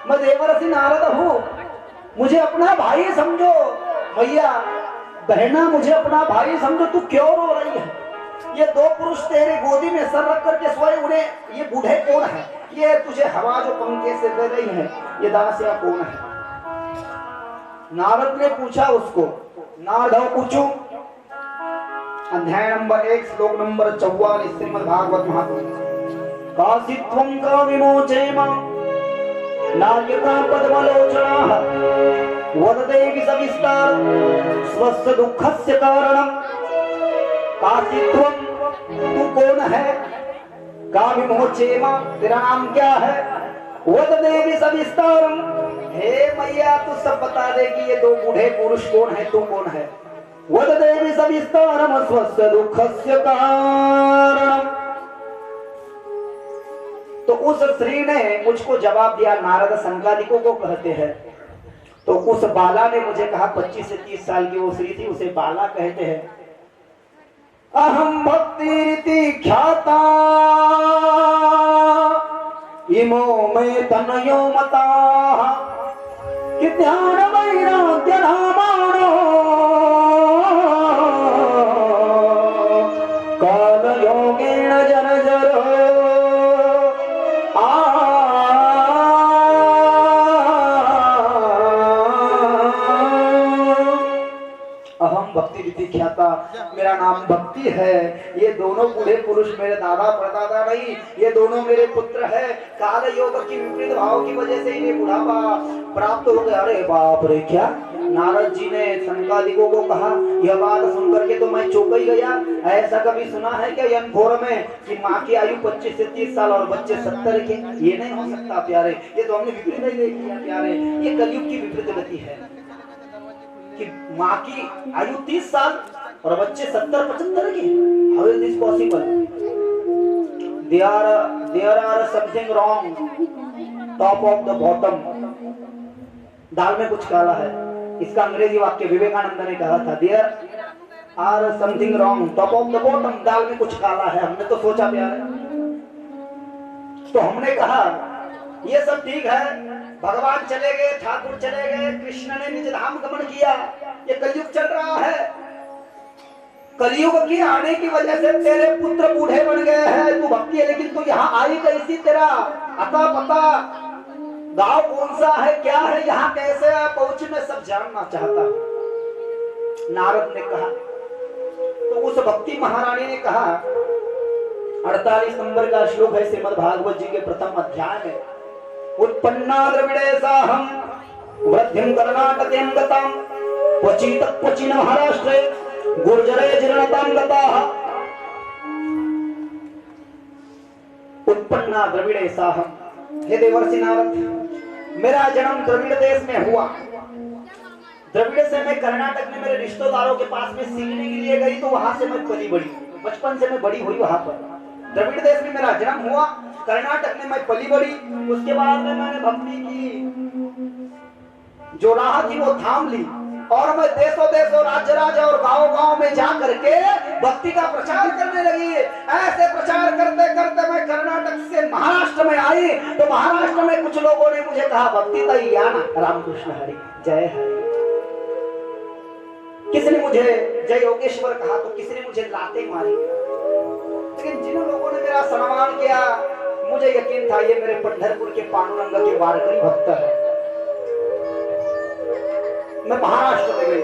मैं देवर्षि नारद हूँ, मुझे अपना भाई समझो। भैया बहना मुझे अपना भाई समझो, तू क्यों रो रही है? ये दो पुरुष तेरे गोदी में सर रख करके सोए, उन्हें ये बूढ़े कौन है? ये तुझे हवा जो पंखे से दे रही है, ये दासियां कौन है? नारद ने पूछा उसको। नारद पूछू, अध्याय नंबर 1 श्लोक नंबर 44 श्रीमद् भागवत महापुराण। कासित्वं का विमोचेम नायका पद्मलोचनाः वददेवि सविस्तार स्वस्य दुःखस्य कारणम्। कासित्वं तू कौन है? का विमोचेम तेरा नाम क्या है? वददेवि सविस्तारम्, हे मैया तू सब बता दे कि ये दो बूढ़े पुरुष कौन है, तू कौन है? वददेवि सविस्तारम् स्वस्य दुःखस्य कारणम्। तो उस स्त्री ने मुझको जवाब दिया, नारद संकादिकों को कहते हैं। तो उस बाला ने मुझे कहा, 25 से 30 साल की वो स्त्री थी, उसे बाला कहते हैं। अहम भक्ति ख्याता इमो में तनयो मता कि ध्यान वैराग्य रामाणो काल योगेण जन जरो। अहम भक्ति विधि ख्याता, मेरा नाम भक्ति है। ये दोनों बूढ़े पुरुष मेरे दादा परदादा नहीं, ये दोनों मेरे पुत्र है। काल योग की विपरीत भाव की वजह से इन्हें बुढ़ापा प्राप्त हो गया। अरे बाप रे, क्या नारद जी ने संकादिकों को कहा। यह बात सुनकर के तो मैं चौंक ही गया। ऐसा कभी सुना है क्या यनफोर में कि माँ की आयु 25 से 30 साल और बच्चे 70 के? ये नहीं हो सकता प्यारे, ये तो हमने विपरीत ही देख लिया प्यारे। ये कलयुग की विपरीत गति है कि माँ की आयु 30 साल और बच्चे 70-75 के। How is this possible? There are something wrong top of the bottom. दाल में कुछ काला है, इसका अंग्रेजी वाक्य विवेकानंद ने कहा था, there are something wrong top of the bottom. दाल में कुछ काला है। हमने तो सोचा प्यारे, तो हमने कहा ये सब ठीक है, भगवान चले गए, ठाकुर चले गए, कृष्ण ने निज धाम गमन किया, ये कलयुग चल रहा है। कलयुग की आने की वजह से तेरे पुत्र बूढ़े बन गए हैं, तू भक्ति है, लेकिन तू यहाँ आई कैसी? तेरा अता पता गांव कौन सा है, क्या है, यहाँ कैसे पहुंची, मैं सब जानना चाहता हूँ। नारद ने कहा। तो उस भक्ति महारानी ने कहा, 48 नंबर का श्लोक है श्रीमद् भागवत जी के प्रथम अध्याय में। उत्पन्ना द्रविडेशाहं वृद्धिं कर्णाटकें गतां क्वचित् क्वचिन् महाराष्ट्रे गुर्जरे जीर्णतां गताः। उत्पन्ना द्रविडेशाहं, हे देवर्षि नारद, मेरा जन्म द्रविड़ देश में हुआ। द्रविड़ से मैं कर्नाटक में मेरे रिश्तेदारों के पास में सीखने के लिए गई, तो वहां से मैं पली बड़ी, बचपन से मैं बड़ी हुई वहां पर। द्रविड़ देश में मेरा जन्म हुआ, कर्नाटक में मैं पली बड़ी। उसके बाद में मैंने भक्ति की जो राह थी वो थाम ली, और मैं देशों देशों, राज्य राज्य और गांव गांव में जा करके भक्ति का प्रचार करने लगी। ऐसे प्रचार करते करते मैं कर्नाटक से महाराष्ट्र में आई, तो महाराष्ट्र में कुछ लोगों ने मुझे कहा, भक्ति तई आना, रामकृष्ण हरि, जय हरि। किसी ने मुझे जय योगेश्वर कहा, तो किसी ने मुझे लाते मारी। लेकिन जिन लोगों ने मेरा सम्मान किया, मुझे यकीन था ये मेरे पंढरपुर के पांडुरंग के वारकरी भक्त है। मैं महाराष्ट्र में गई।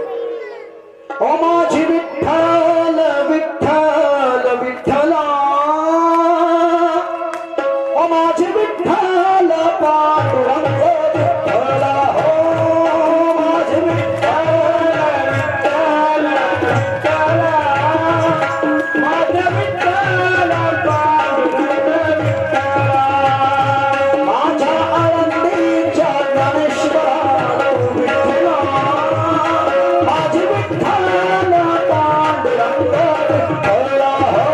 ओ माझी विठ्ठल विठ्ठल विठ्ठला, ओ माझी विठ्ठल पांडुरंग विठ्ठला, हो माझी विठ्ठल विठ्ठल विठ्ठला, माझे विठ्ठल पांडुरंग विठ्ठला, माझ्या आनंदीच्या ज्ञानेश्वरा विठ्ठला, माझे विठ्ठल पांडुरंग विठ्ठला, हो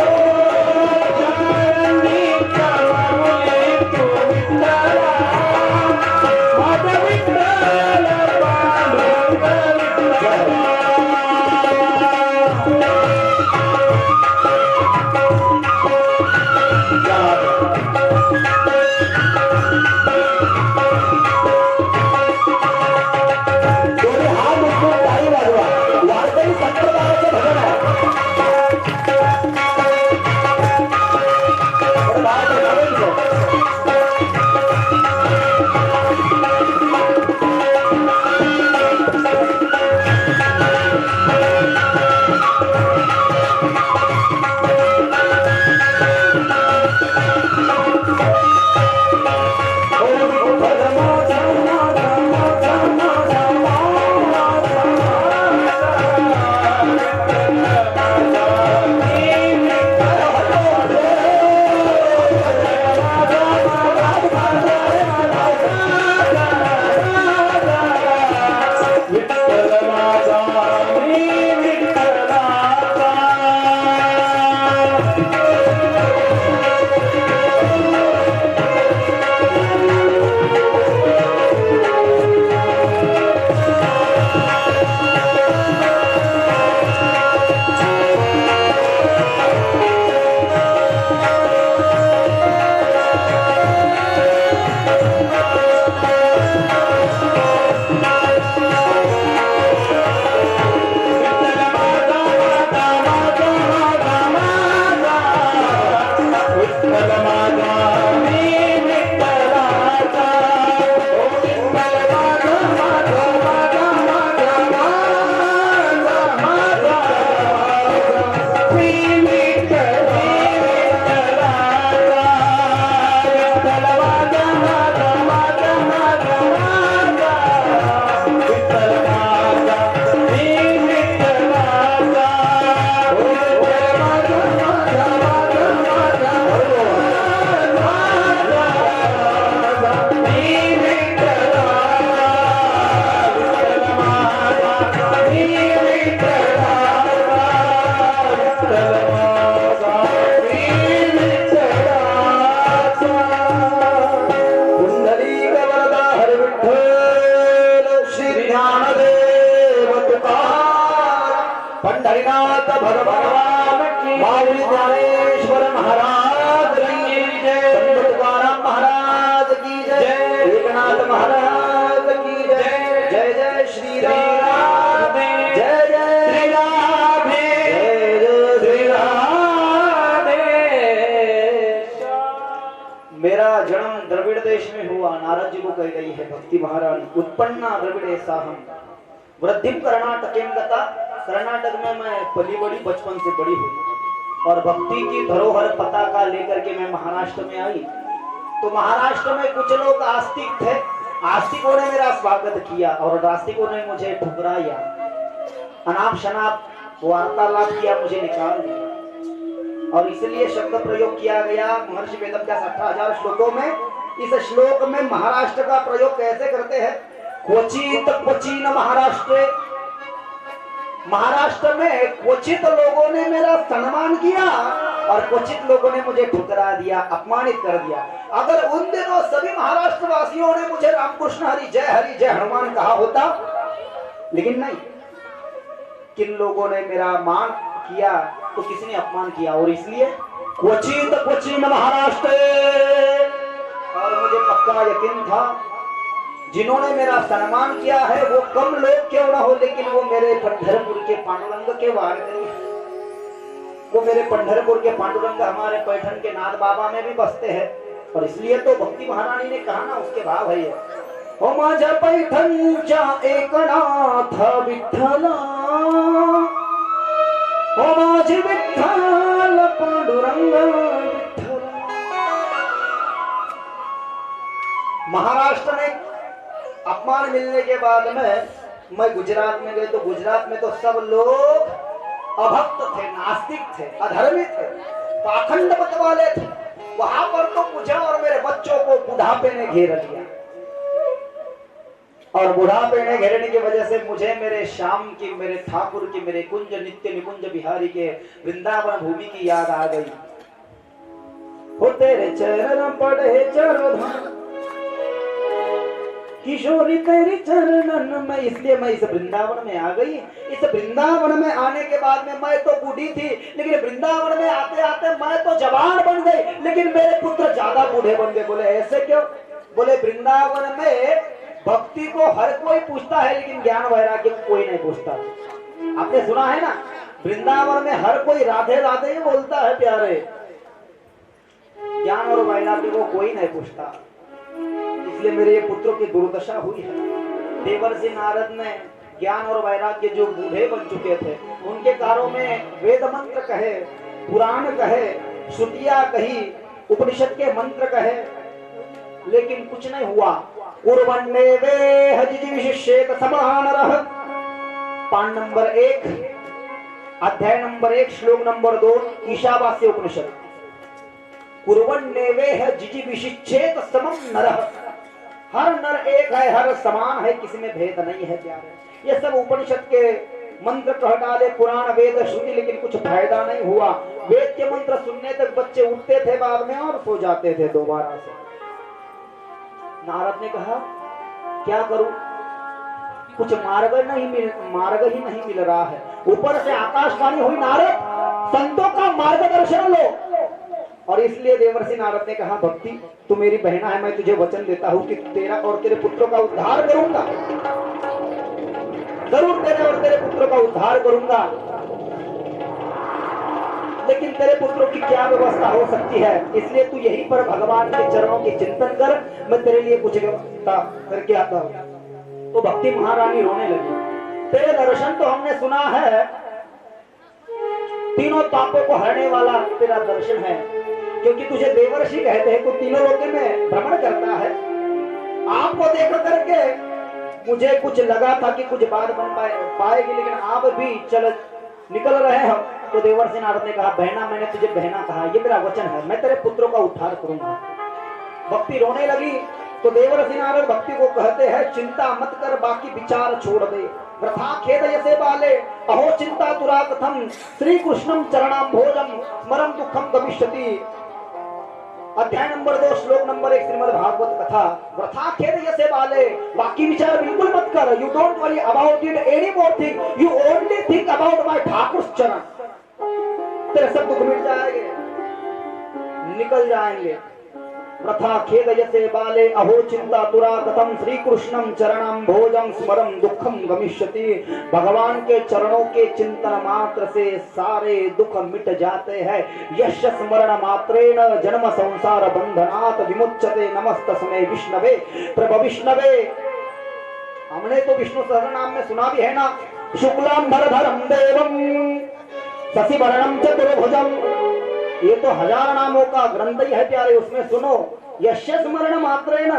पंढरीनाथ भगवान की माऊली ज्ञानेश्वर महाराज की जय, संत तुकाराम महाराज की जय, एकनाथ महाराज की जय। जय जय श्री राम, जय जय श्री राम, जय जय श्री राम। मेरा जन्म द्रविड़ देश में हुआ, नारद जी को कही गई है भक्ति महारानी उत्पन्ना द्रविड़े साहम वृद्धिम कर्नाटकेम गता। कर्नाटक में मैं पली बड़ी, बचपन से बड़ी हुई और भक्ति की धरोहर पताका लेकर के मैं महाराष्ट्र में आई। तो महाराष्ट्र में कुछ लोग आस्तिक थे, आस्तिकों ने मेरा स्वागत किया और नास्तिकों ने मुझे ठुकराया, अनाप शनाप वार्तालाप किया, मुझे निकाल दिया। और इसलिए शब्द प्रयोग किया गया महर्षि वेदव्यास 18,000 श्लोकों में। इस श्लोक में महाराष्ट्र का प्रयोग कैसे करते हैं? क्वचित क्वचिन महाराष्ट्र, महाराष्ट्र में क्वचित लोगों ने मेरा सम्मान किया और क्वचित लोगों ने मुझे ठुकरा दिया, अपमानित कर दिया। अगर उन दिनों सभी महाराष्ट्र वासियों ने मुझे रामकृष्ण हरि जय हनुमान कहा होता, लेकिन नहीं, किन लोगों ने मेरा मान किया तो किसी ने अपमान किया। और इसलिए क्वचित क्वचिन महाराष्ट्र, और मुझे पक्का यकीन था जिन्होंने मेरा सम्मान किया है वो कम लोग क्यों ना हो, लेकिन वो मेरे पंढरपुर के पांडुरंग के वारकरी हैं। वो मेरे पंढरपुर के पांडुरंग हमारे पैठन के नाथ बाबा में भी बसते हैं। और इसलिए तो भक्ति महारानी ने कहा ना, उसके भाव है ये, ओ माझ्या पैठणच्या एकनाथ विठ्ठला, ओ माझे विठ्ठल पांडुरंग विठ्ठला। महाराष्ट्र में अपमान मिलने के बाद में मैं गुजरात में गए तो गुजरात में तो सब लोग अभक्त थे, नास्तिक थे, अधर्मी थे, पाखंड मत वाले थे। वहां पर तो मुझे और मेरे बच्चों को बुढ़ापे ने घेर लिया और बुढ़ापे ने घेरने की वजह से मुझे मेरे श्याम की, मेरे ठाकुर की, मेरे कुंज नित्य निकुंज बिहारी के वृंदावन भूमि की याद आ गई। हो तेरे चरण पड़े चरण किशोरी तेरी चरणन में, इसलिए मैं इस वृंदावन में आ गई। इस वृंदावन में आने के बाद में मैं तो बूढ़ी थी, लेकिन वृंदावन में आते आते मैं तो जवान बन गई, लेकिन मेरे पुत्र ज्यादा बूढ़े बन गए। बोले ऐसे क्यों? बोले वृंदावन में भक्ति को हर कोई पूछता है, लेकिन ज्ञान वैराग्य को कोई नहीं पूछता। आपने सुना है ना, वृंदावन में हर कोई राधे राधे ही बोलता है प्यारे, ज्ञान और वैराग्य को कोई नहीं पूछता। इसलिए मेरे ये पुत्रों की दुर्दशा हुई है। देवर्षि नारद ने ज्ञान और वैराग्य जो बूढ़े बन चुके थे, उनके कारों में वेद मंत्र कहे, पुराण कहे, श्रुतियां कही, उपनिषद के मंत्र कहे, लेकिन कुछ नहीं हुआ। कुर्वन्ने वे हजिजि विशिष्येत समानरः। पान नंबर 1, अध्याय नंबर 1, श्लोक नंबर 2, ईशावास्य उपनिषद। कुर्वन्ने वे हजिजि विशिष्येत समम नरः। हर नर एक है, हर समान है, किसी में भेद नहीं है प्यारे। ये सब उपनिषद के मंत्र कह डाले, पुराण वेद श्रुति, लेकिन कुछ फायदा नहीं हुआ। वेद के मंत्र सुनने तक बच्चे उठते थे बाद में और सो जाते थे दोबारा से। नारद ने कहा क्या करूं, कुछ मार्ग ही नहीं मिल रहा है। ऊपर से आकाशवाणी हुई, नारद संतों का मार्गदर्शन लो। और इसलिए देवर्षि नारद ने कहा भक्ति तू मेरी बहना है, मैं तुझे वचन देता हूं कि तेरा और तेरे पुत्रों का उद्धार करूंगा, जरूर तेरे और तेरे पुत्रों का उद्धार करूंगा। लेकिन तेरे पुत्रों की क्या व्यवस्था हो सकती है, इसलिए तू यहीं पर भगवान के चरणों की चिंतन कर, मैं तेरे लिए कुछ व्यवस्था करके आता हूं। तो भक्ति महारानी रोने लगी। तेरे दर्शन तो हमने सुना है, तीनों पापों को हरने वाला तेरा दर्शन है, क्योंकि तुझे देवर्षि कहते हैं, तू तीनों लोक में भ्रमण करता है। आपको देख करके मुझे कुछ लगा था कि कुछ बात बन पाएगी, लेकिन आप भी चल निकल रहे हो। तो देवर्षि नारद ने कहा बहना, मैंने तुझे बहना कहा, ये मेरा वचन है, मैं तेरे पुत्रों का उद्धार करूंगा। भक्ति रोने लगी तो देवर्षि नारद भक्ति को कहते हैं चिंता मत कर, बाकी विचार छोड़ दे। वृथा खेदयसे बाले अहो चिंता तुरा कथम, श्री कृष्णम चरणाम्भोजम स्मरं दुखम गमिष्यति। अध्याय नंबर 2, श्लोक नंबर 1, श्रीमद् भागवत कथा। वृथा खेदयसे बाले, बाकी विचार बिल्कुल मत कर। You don't worry about it any more thing, you only think about my Thakur चरण। तेरे सब दुख मिट जाएंगे, निकल जाएंगे। वृथा खेदयसे बाले अहो चिंता तुरा कथम, श्री कृष्णम चरणाम्भोजम स्मरं दुखम गमिष्यति। भगवान के चरणों के चिंतन मात्र से सारे दुख मिट जाते हैं। यश स्मरण मात्रेण जन्म संसार बंधनात् विमुच्यते। नमस्तस्मै विष्णवे प्रभ विष्णवे। हमने तो विष्णु सहस्र नाम में सुना भी है ना, शुक्लांबरधरम देवम शशिवर्णम चतुर्भुजम। ये तो 1000 नामों का ग्रंथ ही है प्यारे, उसमें सुनो यश स्मरण मात्रेण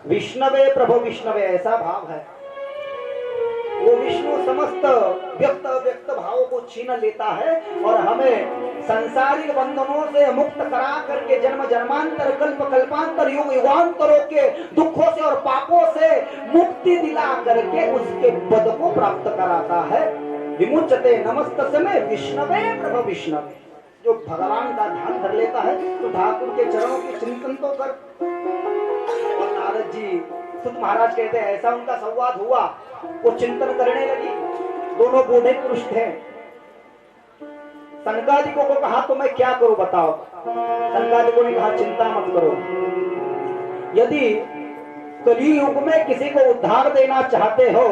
विष्णवे प्रभु विष्णवे, ऐसा भाव है। वो विष्णु समस्त व्यक्त भावों को छीन लेता है और हमें संसारिक बंधनों से मुक्त करा करके जन्म जन्मांतर कल्प कल्पांतर युग युगांतरों के दुखों से और पापों से मुक्ति दिला करके उसके पद को प्राप्त कराता है। विमुच्यते नमस्तस्मै विष्णवे प्रभु विष्णवे। जो भगवान का ध्यान कर लेता है तो ठाकुर के चरणों के चिंतन तो कर। और नारद जी सुत महाराज कहते हैं ऐसा उनका संवाद हुआ, वो चिंतन करने लगी। दोनों बूढ़े पुरुष थे। सनकादिकों को कहा तो मैं क्या करूं बताओ। सनकादिकों ने कहा चिंता मत करो, यदि कलियुग में किसी को उद्धार देना चाहते हो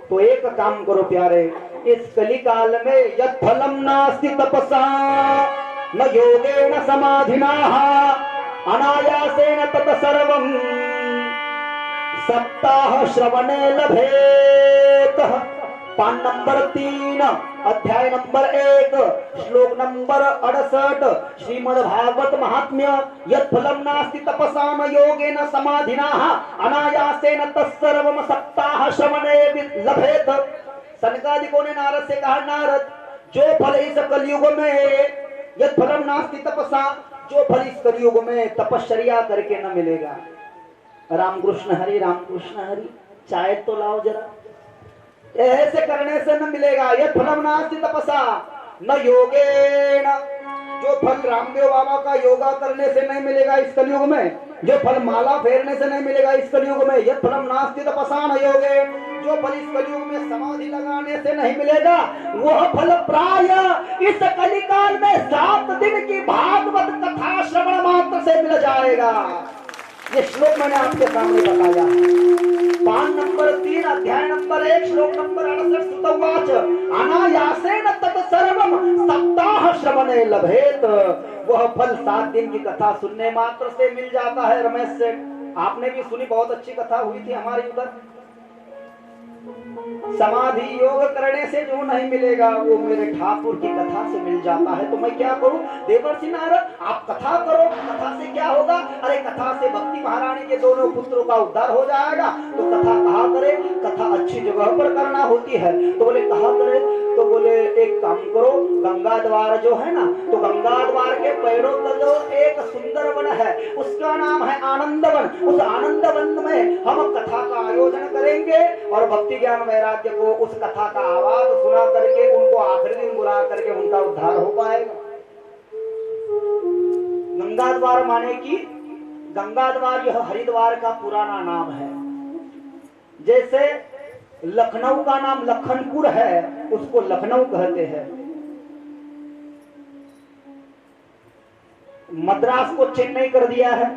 तो एक काम करो प्यारे, इस कली काल में यत् फलम नास्ति तपसा न योगेन समाधिना अनायासेन तत् सर्वं सप्ताह श्रवणे लभेत। पान नंबर 3, अध्याय नंबर 1, श्लोक नंबर 68, श्रीमद् भागवत महात्म्य। यत् फलम नास्ति तपसा न योगेन समाधिना अनायासेन तत्सर्वं सप्ताह श्रवणे लभेत। सनकादिकों ने नारद से कहा नारद, जो फल इस कलयुग में यत् फलम नास्ति तपसा, जो फल इस कलयुग में तपश्चर्या करके न मिलेगा। रामकृष्ण हरि रामकृष्ण हरि, चाय तो लाओ जरा। ऐसे करने से न मिलेगा। यत् फलम नास्ति तपसा न योगेन, जो फल रामदेव बाबा का योगा करने से नहीं मिलेगा इस कलयुग में, जो फल माला फेरने से नहीं मिलेगा इस कलयुग में। यत् फलम नास्ति तपसा न योगेन, जो फल इस कलयुग में समाधि लगाने से नहीं मिलेगा, वह फल प्राय इस कलिकाल में 7 दिन की भागवत कथा श्रवण मात्र से मिल जाएगा। ये श्लोक मैंने आपके सामने बताया। पान नंबर 3, अध्याय नंबर 1, श्लोक नंबर 68, सुतवाच अनायासेन तत् सर्वं सप्ताह श्रवणे लभेत। वह फल 7 दिन की कथा सुनने मात्र से मिल जाता है। रमेश से आपने भी सुनी, बहुत अच्छी कथा हुई थी हमारी उधर। समाधि योग करने से जो नहीं मिलेगा वो मेरे ठाकुर की कथा से मिल जाता है। तो मैं क्या करूं? देवर्षि नारद आप कथा करो, कथा से क्या होगा? अरे कथा से भक्ति महारानी के दोनों पुत्रों का उद्धार हो जाएगा। तो कथा कहा करे, कथा अच्छी जगह पर करना होती है। तो बोले कहा करे, तो बोले एक काम करो, गंगा द्वार जो है ना, तो गंगा द्वार के पैरों तक एक सुंदर वन है, उसका नाम है आनंद वन। उस आनंद वन में हम कथा का आयोजन करेंगे और भक्ति ज्ञान वैराग्य को उस कथा का आवाज सुना करके उनको आखिरी दिन बुला करके उनका उद्धार हो पाएगा। गंगा द्वार माने कि गंगा द्वार यह हरिद्वार का पुराना नाम है। जैसे लखनऊ का नाम लखनपुर है, उसको लखनऊ कहते हैं। मद्रास को चेन्नई कर दिया है,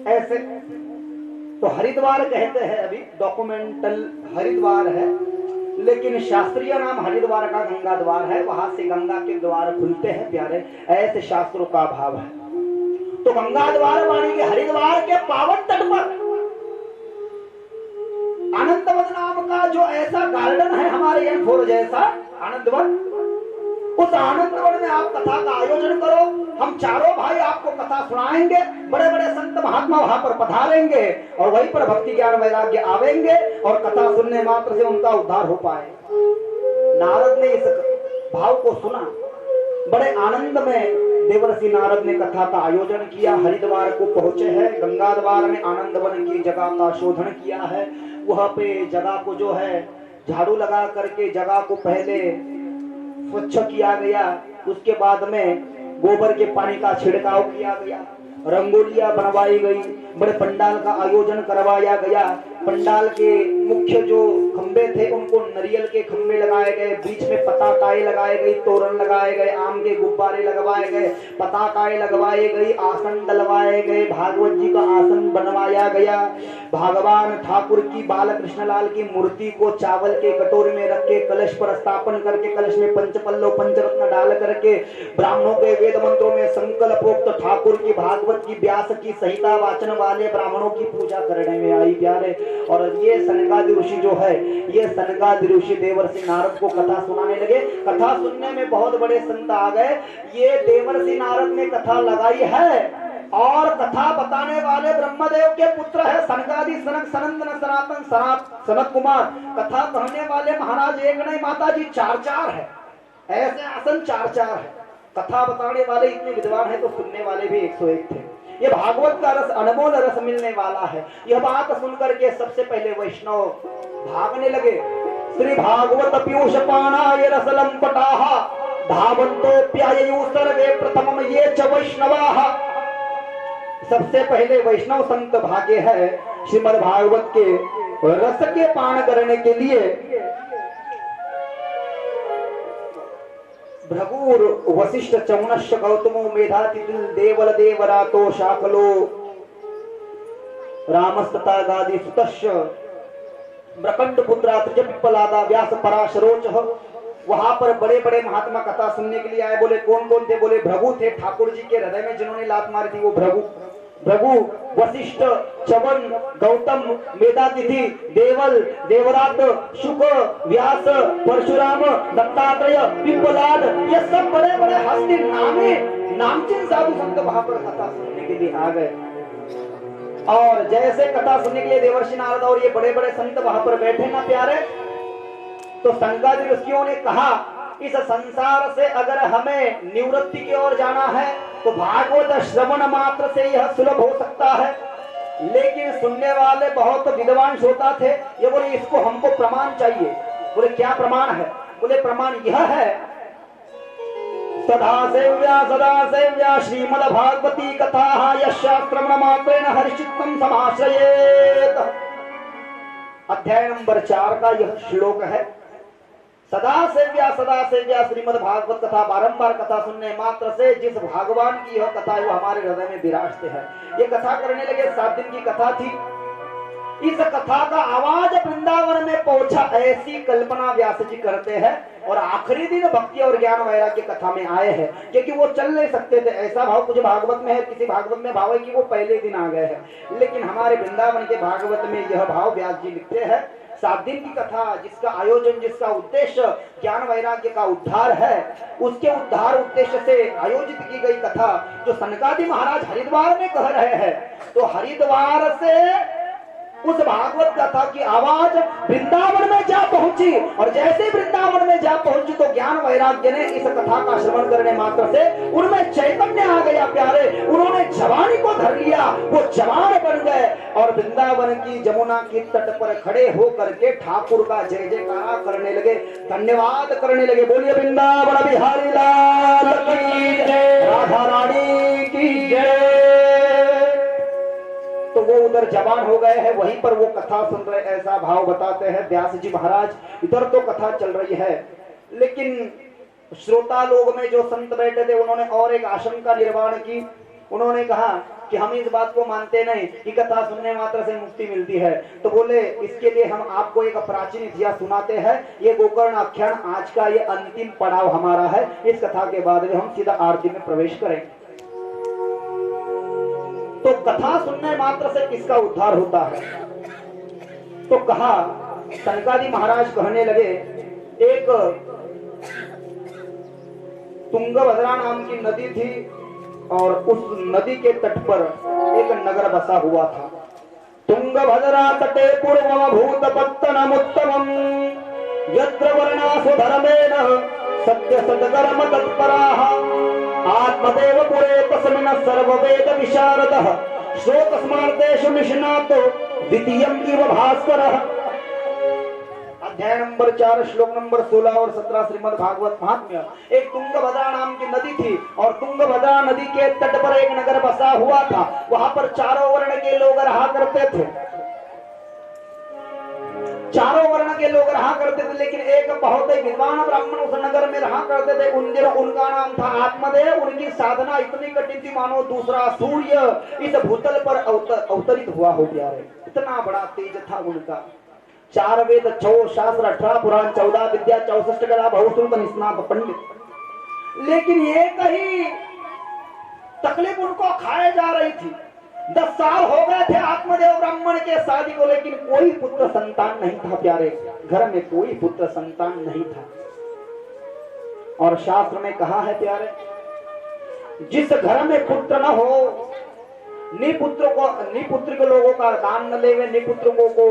ऐसे तो हरिद्वार कहते हैं। अभी डॉक्यूमेंटल हरिद्वार है, लेकिन शास्त्रीय नाम हरिद्वार का गंगा द्वार है। वहां से गंगा के द्वार खुलते हैं प्यारे, ऐसे शास्त्रों का भाव है। तो गंगा द्वार वाणी के हरिद्वार के पावन तट पर आनंदवन नाम का जो ऐसा गार्डन है हमारे एम4 जैसा आनंदवन, उस आनंदवन में आप कथा का आयोजन करो। हम चारों भाई आपको कथा सुनाएंगे, बड़े बड़े संत महात्मा वहां पर पधारेंगे और वहीं पर भक्ति ज्ञान वैराग्य आवेंगे और कथा सुनने मात्र से उनका उद्धार हो पाए। नारद ने इस भाव को सुना, बड़े आनंद में देवर्षि नारद ने कथा का आयोजन किया। हरिद्वार को पहुंचे हैं, गंगा द्वार में आनंदवन की जगह का शोधन किया है। वहां पे जगह को जो है झाड़ू लगा करके जगह को पहले स्वच्छ किया गया, उसके बाद में गोबर के पानी का छिड़काव किया गया, रंगोलियां बनवाई गई, बड़े पंडाल का आयोजन करवाया गया। पंडाल के मुख्य जो खंबे थे उनको नारियल के खंबे लगाए गए, बीच में पताकाएं लगाए गई, तोरण लगाए गए, आम के गुब्बारे लगवाए गए, पताकाएं लगवाए गई, आसन डलवाए गए, भागवत जी का आसन बनवाया गया। भगवान ठाकुर की बालकृष्ण लाल की मूर्ति को चावल के कटोरे में रख के कलश पर स्थापन करके कलश में पंचपल्लव पंचरत्न डाल करके ब्राह्मणों के वेद मंत्रों में संकल्पोक्त ठाकुर की भागवत की व्यास की संहिता वाचन वाले ब्राह्मणों की पूजा करने में आई प्यारे। और ये सनकादि ऋषि जो है, ये सनकादि ऋषि देवर्षि नारद को कथा सुनाने लगे। कथा सुनने में बहुत बड़े संत आ गए। ये देवर्षि नारद ने कथा लगाई है और कथा बताने वाले ब्रह्मदेव के पुत्र है सनकादि सनक सनंदन सनातन सनत कुमार। कथा कहने वाले महाराज एक नहीं माता जी चार है, ऐसे आसन चार है। कथा बताने वाले इतने विद्वान है तो सुनने वाले भी 101 थे। ये भागवत का रस अनमोल रस मिलने वाला है। यह बात सुनकर के सबसे पहले वैष्णव भागने लगे। श्री भागवत पीयूष पानाय रसलम पटाह धावन्तोऽप्याययु सर्वे प्रथमम ये च वैष्णवाः। सबसे पहले वैष्णव संत भागे हैं श्रीमद् भागवत के रस के पान करने के लिए। भृगुर वशिष्ठ चौनश्च गौतमो मेधातिथिल देवल देवरातो शाकलो रामस्तथा गादि सुतश्च ब्रकंड पुत्रा त्रिजपिप्पलादा व्यास पराशरोच। वहां पर बड़े बड़े महात्मा कथा सुनने के लिए आए। बोले कौन कौन थे? बोले भृगु थे, ठाकुर जी के हृदय में जिन्होंने लात मारी थी वो भृगु, वशिष्ठ, चवन, गौतम, मेधातिथि, देवल, देवरात, शुक, व्यास, परशुराम, दत्तात्रेय, पिप्पलाद, ये सब बड़े बड़े हस्ती नामचीन साधु संत वहां पर कथा सुनने के लिए आ गए। और जैसे कथा सुनने के लिए देवर्षि नारद और ये बड़े बड़े संत वहां पर बैठे ना प्यारे, तो सनकादि ऋषियों ने कहा इस संसार से अगर हमें निवृत्ति की ओर जाना है तो भागवत श्रवण मात्र से यह सुलभ हो सकता है। लेकिन सुनने वाले बहुत विद्वान श्रोता थे। ये बोले इसको हमको प्रमाण चाहिए। बोले क्या प्रमाण है? बोले प्रमाण यह है सदा सेव्या श्रीमद् भागवती कथा यशास्त्रम मात्रेण हर्षितम समाश्रयेत। अध्याय नंबर 4 का यह श्लोक है। सदा सेव्या श्रीमद् भागवत कथा, बारंबार कथा सुनने मात्र से जिस भगवान की यह कथा है वो हमारे हृदय में विराजते है। ये कथा करने लगे, 7 दिन की कथा थी। इस कथा का आवाज वृंदावन में पहुंचा, ऐसी कल्पना व्यास जी करते हैं। और आखिरी दिन भक्ति और ज्ञान वैराग्य कथा में आए हैं, क्योंकि वो चल नहीं सकते थे। ऐसा भाव कुछ भागवत में है, किसी भागवत में भाव है कि वो पहले दिन आ गए हैं, लेकिन हमारे वृंदावन के भागवत में यह भाव व्यास जी लिखते हैं 7 दिन की कथा, जिसका आयोजन, जिसका उद्देश्य ज्ञान वैराग्य का उद्धार है, उसके उद्धार उद्देश्य से आयोजित की गई कथा जो सनकादि महाराज हरिद्वार में कह रहे हैं। तो हरिद्वार से उस भागवत कथा की आवाज वृंदावन में जा पहुंची, और जैसे वृंदावन में जा पहुंची तो ज्ञान वैराग्य ने इस कथा का श्रवण करने मात्र से उनमें चैतन्य आ गया प्यारे। उन्होंने जवानी को धर लिया, वो जवान बन गए और वृंदावन की जमुना के तट पर खड़े होकर के ठाकुर का जय जयकारा करने लगे, धन्यवाद करने लगे। बोलिए वृंदावन बिहारी लाल की जय, राधा रानी की जय। तो वो उधर जवान हो गए हैं, वहीं पर वो कथा सुन रहे, ऐसा भाव बताते हैं व्यास जी महाराज। इधर तो कथा चल रही है, लेकिन श्रोता लोग में जो संत बैठे थे उन्होंने और एक आशंका निर्माण की। उन्होंने कहा कि हम इस बात को मानते नहीं कि कथा सुनने मात्र से मुक्ति मिलती है। तो बोले इसके लिए हम आपको एक प्राचीन इतिहास सुनाते हैं। ये गोकर्ण आख्यान आज का ये अंतिम पड़ाव हमारा है। इस कथा के बाद में हम सीधा आरती में प्रवेश करेंगे। तो कथा सुनने मात्र से किसका उद्धार होता है? तो कहा, सनकादि महाराज कहने लगे, एक तुंगभद्रा नाम की नदी थी और उस नदी के तट पर एक नगर बसा हुआ था। तुंगभद्रा तटे पूर्वम भूतपत्तनमुत्तमम् यत्र वर्णासु धर्मेण सत्य सद्कर्म तत्पराः आत्मदेव पुरे तस्मिन् सर्ववेद विशारदः श्लोकस्मार्तेषु निष्णातो द्वितीयम् इव भास्करः। अध्याय नंबर 4 श्लोक नंबर 16 और 17 श्रीमद् भागवत महात्म्य। एक तुंगभद्रा नाम की नदी थी और तुंगभद्रा नदी के तट पर एक नगर बसा हुआ था। वहां पर चारों वर्ण के लोग रहा करते थे, चारों वर्ण के लोग रहा करते थे, लेकिन एक बहुत ही विद्वान ब्राह्मण उस नगर में रहा करते थे। उन दिनों उनका नाम था आत्मदेव। उनकी साधना इतनी कठिन थी मानो दूसरा सूर्य इस भूतल पर अवतरित हुआ हो प्यारे। इतना बड़ा तेज था उनका। 4 वेद 6 शास्त्र 18 पुराण 14 विद्या 64 कला बहुश्रुत निष्णात पंडित। लेकिन ये कहीं तकलीफ उनको खाए जा रही थी। 10 साल हो गए थे आत्मदेव ब्राह्मण के शादी को, लेकिन कोई पुत्र संतान नहीं था प्यारे। घर में कोई पुत्र संतान नहीं था। और शास्त्र में कहा है प्यारे, जिस घर में पुत्र न हो, निपुत्र के लोगों का दान न लेवे, निपुत्रों को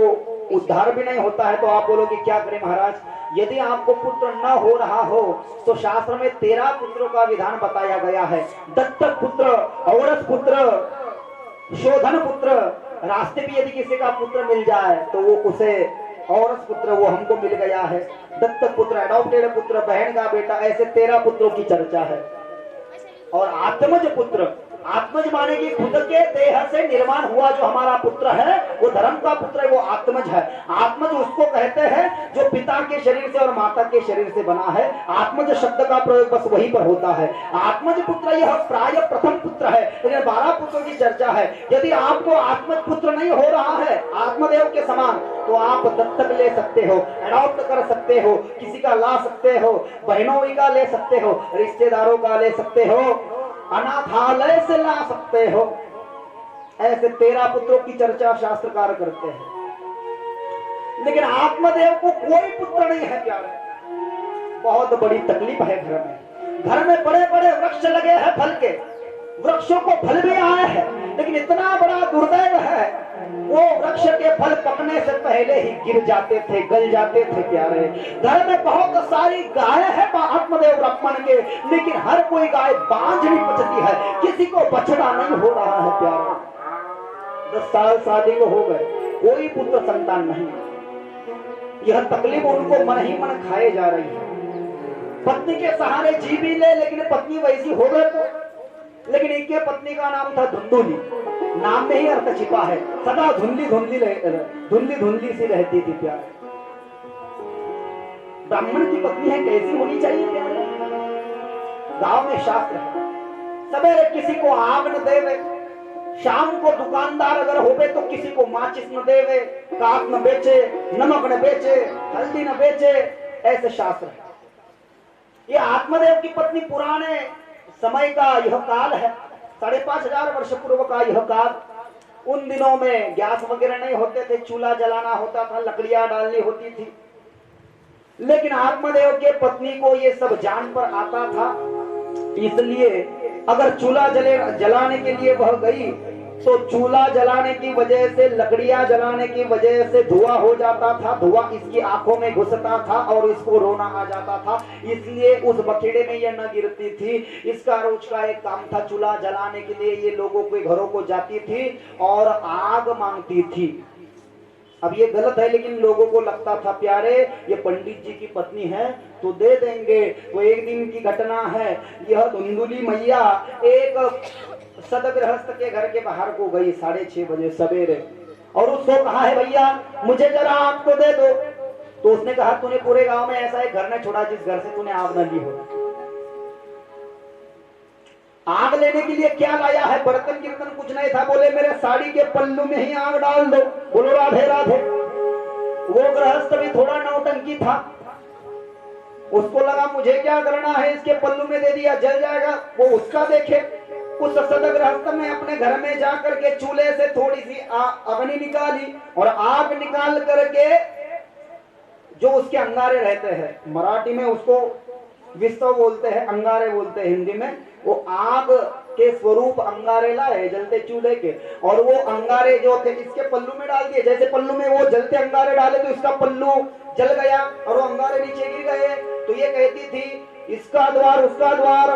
उद्धार भी नहीं होता है। तो आप बोलोगे क्या करें महाराज? यदि आपको पुत्र न हो रहा हो तो शास्त्र में 13 पुत्रों का विधान बताया गया है। दत्तक पुत्र, औरस पुत्र, शोधन पुत्र। रास्ते भी यदि किसी का पुत्र मिल जाए तो वो उसे औरस पुत्र वो हमको मिल गया है। दत्तक पुत्र, अडॉप्टेड पुत्र, बहन का बेटा, ऐसे 13 पुत्रों की चर्चा है। और आत्मज पुत्र, आत्मज माने कि खुद के देह से निर्माण हुआ जो हमारा पुत्र है वो धर्म का पुत्र है, वो आत्मज है। आत्मज उसको कहते हैं जो पिता के शरीर से और माता के शरीर से बना है। आत्मज शब्द का प्रयोग बस वहीं पर होता है। आत्मज पुत्र यह प्राय प्रथम पुत्र है, लेकिन 12 पुत्रों की चर्चा है। यदि आपको आत्मज पुत्र नहीं हो रहा है आत्मदेव के समान, तो आप दत्तक ले सकते हो, अडॉप्ट कर सकते हो, किसी का ला सकते हो, बहनों का ले सकते हो, रिश्तेदारों का ले सकते हो, अनाथालय से ला सकते हो। ऐसे 13 पुत्रों की चर्चा शास्त्रकार करते हैं। लेकिन आत्मदेव को कोई पुत्र नहीं है प्यारे। बहुत बड़ी तकलीफ है घर में। घर में बड़े बड़े वृक्ष लगे हैं फल के, वृक्षों को फल भी आए हैं, लेकिन इतना बड़ा दुर्दैव है वो वृक्ष के फल पकने से पहले ही गिर जाते थे, गल जाते थे प्यारे। घर में बहुत सारी गाय है आत्मदेव ब्राह्मण के, लेकिन हर कोई गाय बांझनी पचती है, किसी को बछड़ा नहीं हो रहा है प्यारे। 10 साल शादी को हो गए, कोई पुत्र संतान नहीं। यह तकलीफ उनको मन ही मन खाए जा रही है। पत्नी के सहारे जी भी ले, लेकिन पत्नी वैसी हो गए तो। लेकिन इनके पत्नी का नाम था धुंधुली। नाम में ही अर्थ छिपा है, सदा धुंधली धुंधली सी रहती थी प्यार। ब्राह्मण की पत्नी है कैसी होनी चाहिए प्यार? गांव में शास्त्र है, सवेरे किसी को आग न देवे, शाम को दुकानदार अगर होवे तो किसी को माचिस न देवे, काक न बेचे, नमक न बेचे, हल्दी न बेचे, ऐसे शास्त्र है। ये आत्मदेव की पत्नी पुराने समय का यह काल है, 5500 वर्ष पूर्व का यह काल। उन दिनों में गैस वगैरह नहीं होते थे, चूल्हा जलाना होता था, लकड़ियां डालनी होती थी। लेकिन आत्मदेव के पत्नी को ये सब जान पर आता था, इसलिए अगर चूल्हा जलाने के लिए वह गई तो चूल्हा जलाने की वजह से, लकड़ियां जलाने की वजह से धुआं हो जाता था, धुआं इसकी आंखों में घुसता था और इसको रोना आ जाता था। इसलिए उस बखेड़े में यह न गिरती थी। इसका रोज का एक काम था, चूल्हा जलाने के लिए ये लोगों के घरों को जाती थी और आग मांगती थी। अब ये गलत है, लेकिन लोगों को लगता था प्यारे ये पंडित जी की पत्नी है तो दे देंगे। तो एक दिन की घटना है, यह धुंधुली मैया एक सदगृहस्थ के घर के बाहर को गई 6:30 बजे सवेरे, और उसको कहा है भैया मुझे जरा आग को दे दो। तो उसने कहा तूने पूरे गांव में ऐसा एक घर न छोड़ा जिस घर से तूने आग न ली हो। आग लेने के लिए क्या लाया है? बर्तन कीर्तन कुछ नहीं था। बोले मेरे साड़ी के पल्लू में ही आग डाल दो। बोलो राधे राधे। वो गृहस्थ भी थोड़ा नौटंकी था, उसको लगा मुझे क्या करना है, इसके पल्लू में दे दिया जल जाएगा, वो उसका देखे। उस सदगृहस्थ ने अपने घर में जाकर के चूल्हे से थोड़ी सी अग्नि निकाली और आग निकाल करके, जो उसके अंगारे रहते हैं, मराठी में उसको विस्तव बोलते हैं, अंगारे बोलते हैं हिंदी में, वो आग के स्वरूप अंगारे लाए जलते चूल्हे के, और वो अंगारे जो थे इसके पल्लू में डाल दिए। जैसे पल्लू में वो जलते अंगारे डाले तो इसका पल्लू जल गया और वो अंगारे नीचे गिर गए। तो ये कहती थी इसका द्वार उसका द्वार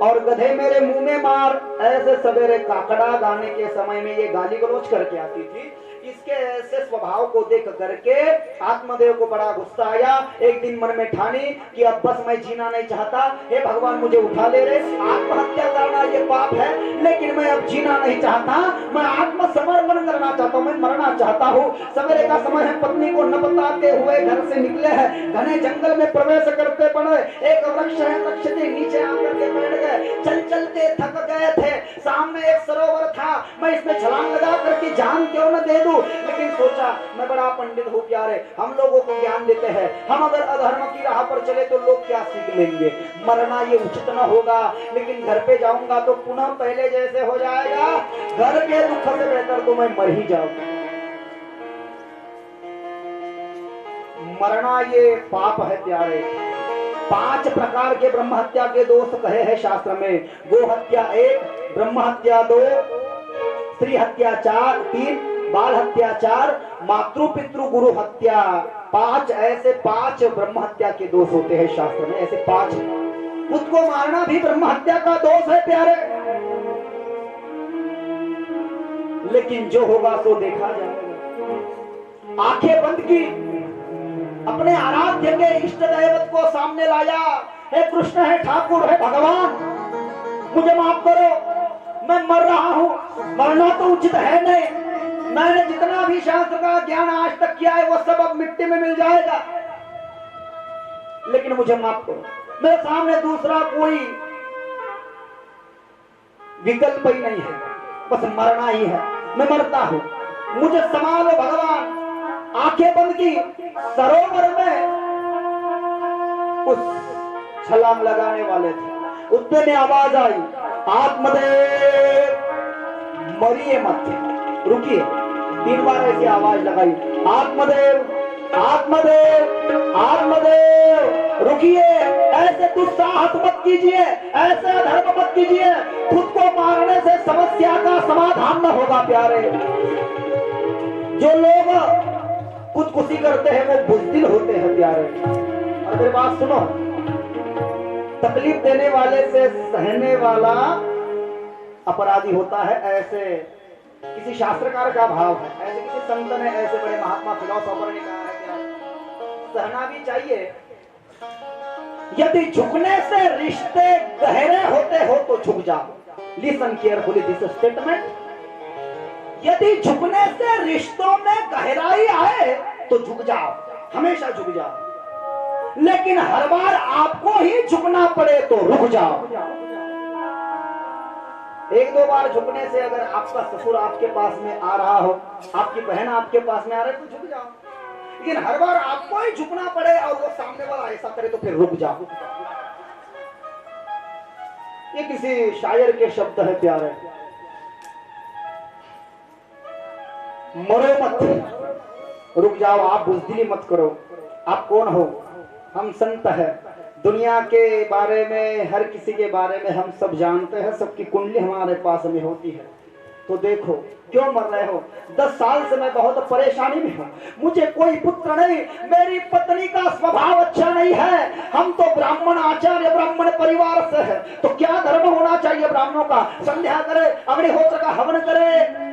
और गधे मेरे मुंह में मार। ऐसे सवेरे काकड़ा गाने के समय में ये गाली गलौज करके आती थी। इसके ऐसे स्वभाव को देख करके आत्मदेव को बड़ा गुस्सा आया। एक दिन मन में ठानी कि अब बस मैं जीना नहीं चाहता, हे भगवान मुझे उठा ले रे। आत्महत्या करना ये पाप है, लेकिन मैं अब जीना नहीं चाहता, मैं आत्मसमर्पण करना चाहता हूँ, मैं मरना चाहता हूँ। सवेरे का समय है, पत्नी को न बताते हुए घर से निकले हैं, घने जंगल में प्रवेश करते पड़े। एक वृक्ष है, वृक्ष के नीचे आकर के बैठ गए। चल चलते थक गए थे, सामने एक सरोवर था, मैं इसमें छलांग लगा करके जान क्यों न दे दूं। लेकिन सोचा मैं बड़ा पंडित हूँ प्यारे, हम लोगों को ज्ञान देते हैं, हम अगर अधर्म की राह पर चले तो लोग क्या सीख लेंगे, मरना ये उचित न होगा। लेकिन घर पे जाऊंगा तो पुनः पहले जैसे हो जाएगा, घर के दुख से बेहतर तो मैं मर ही जाऊंगा। मरना ये पाप है प्यारे। 5 प्रकार के ब्रह्म हत्या के दोष कहे हैं शास्त्र में। गो हत्या 1, ब्रह्म हत्या 2, स्त्री हत्या 4, 3, बाल हत्या 4, मातृ पितृ गुरु हत्या 5। ऐसे 5 ब्रह्म हत्या के दोष होते हैं शास्त्र में, ऐसे 5। खुद को मारना भी ब्रह्म हत्या का दोष है प्यारे। लेकिन जो होगा सो देखा जाएगा। आंखें बंद की, अपने आराध्य के इष्ट दैवत को सामने लाया, हे कृष्ण, है ठाकुर, है भगवान, मुझे माफ करो, मैं मर रहा हूं, मरना तो उचित है नहीं, मैंने जितना भी शास्त्र का ज्ञान आज तक किया है वो सब अब मिट्टी में मिल जाएगा, लेकिन मुझे माफ करो, मेरे सामने दूसरा कोई विकल्प ही नहीं है, बस मरना ही है, मैं मरता हूं, मुझे संभालो भगवान। आंखें बंद की, सरोवर में उस छलांग लगाने वाले थे, उतने में आवाज आई, आत्मदेव मरिए मत, रुकिए। 3 बार ऐसी आवाज लगाई, आत्मदेव आत्मदेव आत्मदेव, रुकिए, ऐसे दुस्साहस मत कीजिए, ऐसे अधर्म मत कीजिए, खुद को मारने से समस्या का समाधान न होगा प्यारे। जो लोग खुदकुशी करते हैं वो बुज़दिल होते हैं प्यारे। और मेरी बात सुनो, तकलीफ देने वाले से सहने वाला अपराधी होता है, ऐसे किसी शास्त्रकार का भाव है, ऐसे किसी संत ने, ऐसे बड़े महात्मा फिलोसोफर ने कहा है कि सहना भी चाहिए। यदि झुकने से रिश्ते गहरे होते हो तो झुक जाओ। Listen carefully this statement. यदि झुकने से रिश्तों में गहराई आए तो झुक जाओ, हमेशा झुक जाओ। लेकिन हर बार आपको ही झुकना पड़े तो रुक जाओ। 1-2 बार झुकने से अगर आपका ससुर आपके पास में आ रहा हो, आपकी बहन आपके पास में आ रही है तो झुक जाओ। लेकिन हर बार आपको ही झुकना पड़े और वो सामने वाला ऐसा करे तो फिर रुक जाओ। ये किसी शायर के शब्द है प्यारे। मरो मत, रुक जाओ, आप बुजदिली मत करो। आप कौन हो? हम संत हैं, दुनिया के बारे में, हर किसी के बारे में हम सब जानते हैं, सबकी कुंडली हमारे पास में होती है। तो देखो क्यों मर रहे हो? 10 साल से मैं बहुत परेशानी में हूँ, मुझे कोई पुत्र नहीं, मेरी पत्नी का स्वभाव अच्छा नहीं है, हम तो ब्राह्मण आचार्य ब्राह्मण परिवार से है, तो क्या धर्म होना चाहिए ब्राह्मणों का? संध्या करे, अग्निहोत्र का हवन करे,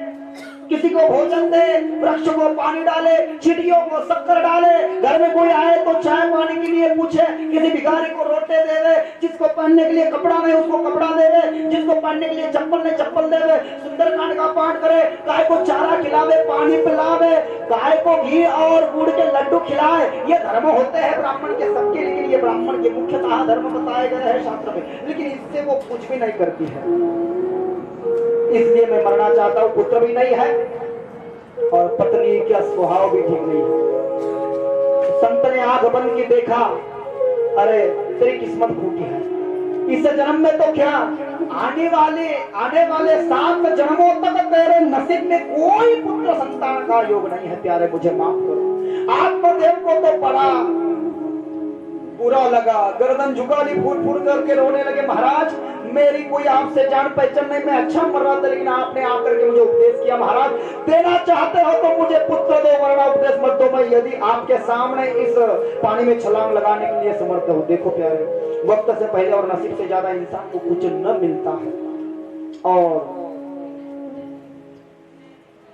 किसी को भोजन दे, वृक्ष को पानी डाले, चिड़ियों को शक्कर डाले, घर में कोई आए तो चाय पानी के लिए पूछे, किसी भिखारी को रोटे देवे, जिसको पहनने के लिए कपड़ा नहीं उसको कपड़ा देवे, जिसको पहनने के लिए चप्पल नहीं चप्पल देवे, सुंदरकांड का पाठ करे, गाय को चारा खिलावे, पानी पिलावे, गाय को घी और गुड़ के लड्डू खिलाए। ये धर्म होते हैं ब्राह्मण के सबके, लेकिन ये ब्राह्मण के मुख्यतः धर्म बताए गए हैं शास्त्र में, लेकिन इससे वो कुछ भी नहीं करती है। इसलिए मैं मरना चाहता हूं, पुत्र भी नहीं है और पत्नी का स्वभाव भी ठीक नहीं है। संत ने आंख बंद की देखा, अरे तेरी किस्मत फूटी है, इस जन्म में तो क्या, आने वाले 7 जन्मों तक तेरे नसीब में कोई पुत्र संतान का योग नहीं है। प्यारे मुझे माफ करो। आत्मदेव को तो बड़ा बुरा लगा, गर्दन झुका ली, फूट फूट करके रोने लगे, महाराज मेरी कोई आपसे जान पहचान नहीं, मैं अच्छा मर रहा था, लेकिन आपने आकर के मुझे उपदेश किया, महाराज देना चाहते हो तो मुझे पुत्र दो, वरना उपदेश मत दो, मैं यदि आपके सामने इस पानी में छलांग लगाने के लिए समर्थ हूं। देखो प्यारे, वक्त से पहले और नसीब से ज्यादा इंसान को कुछ न मिलता है, और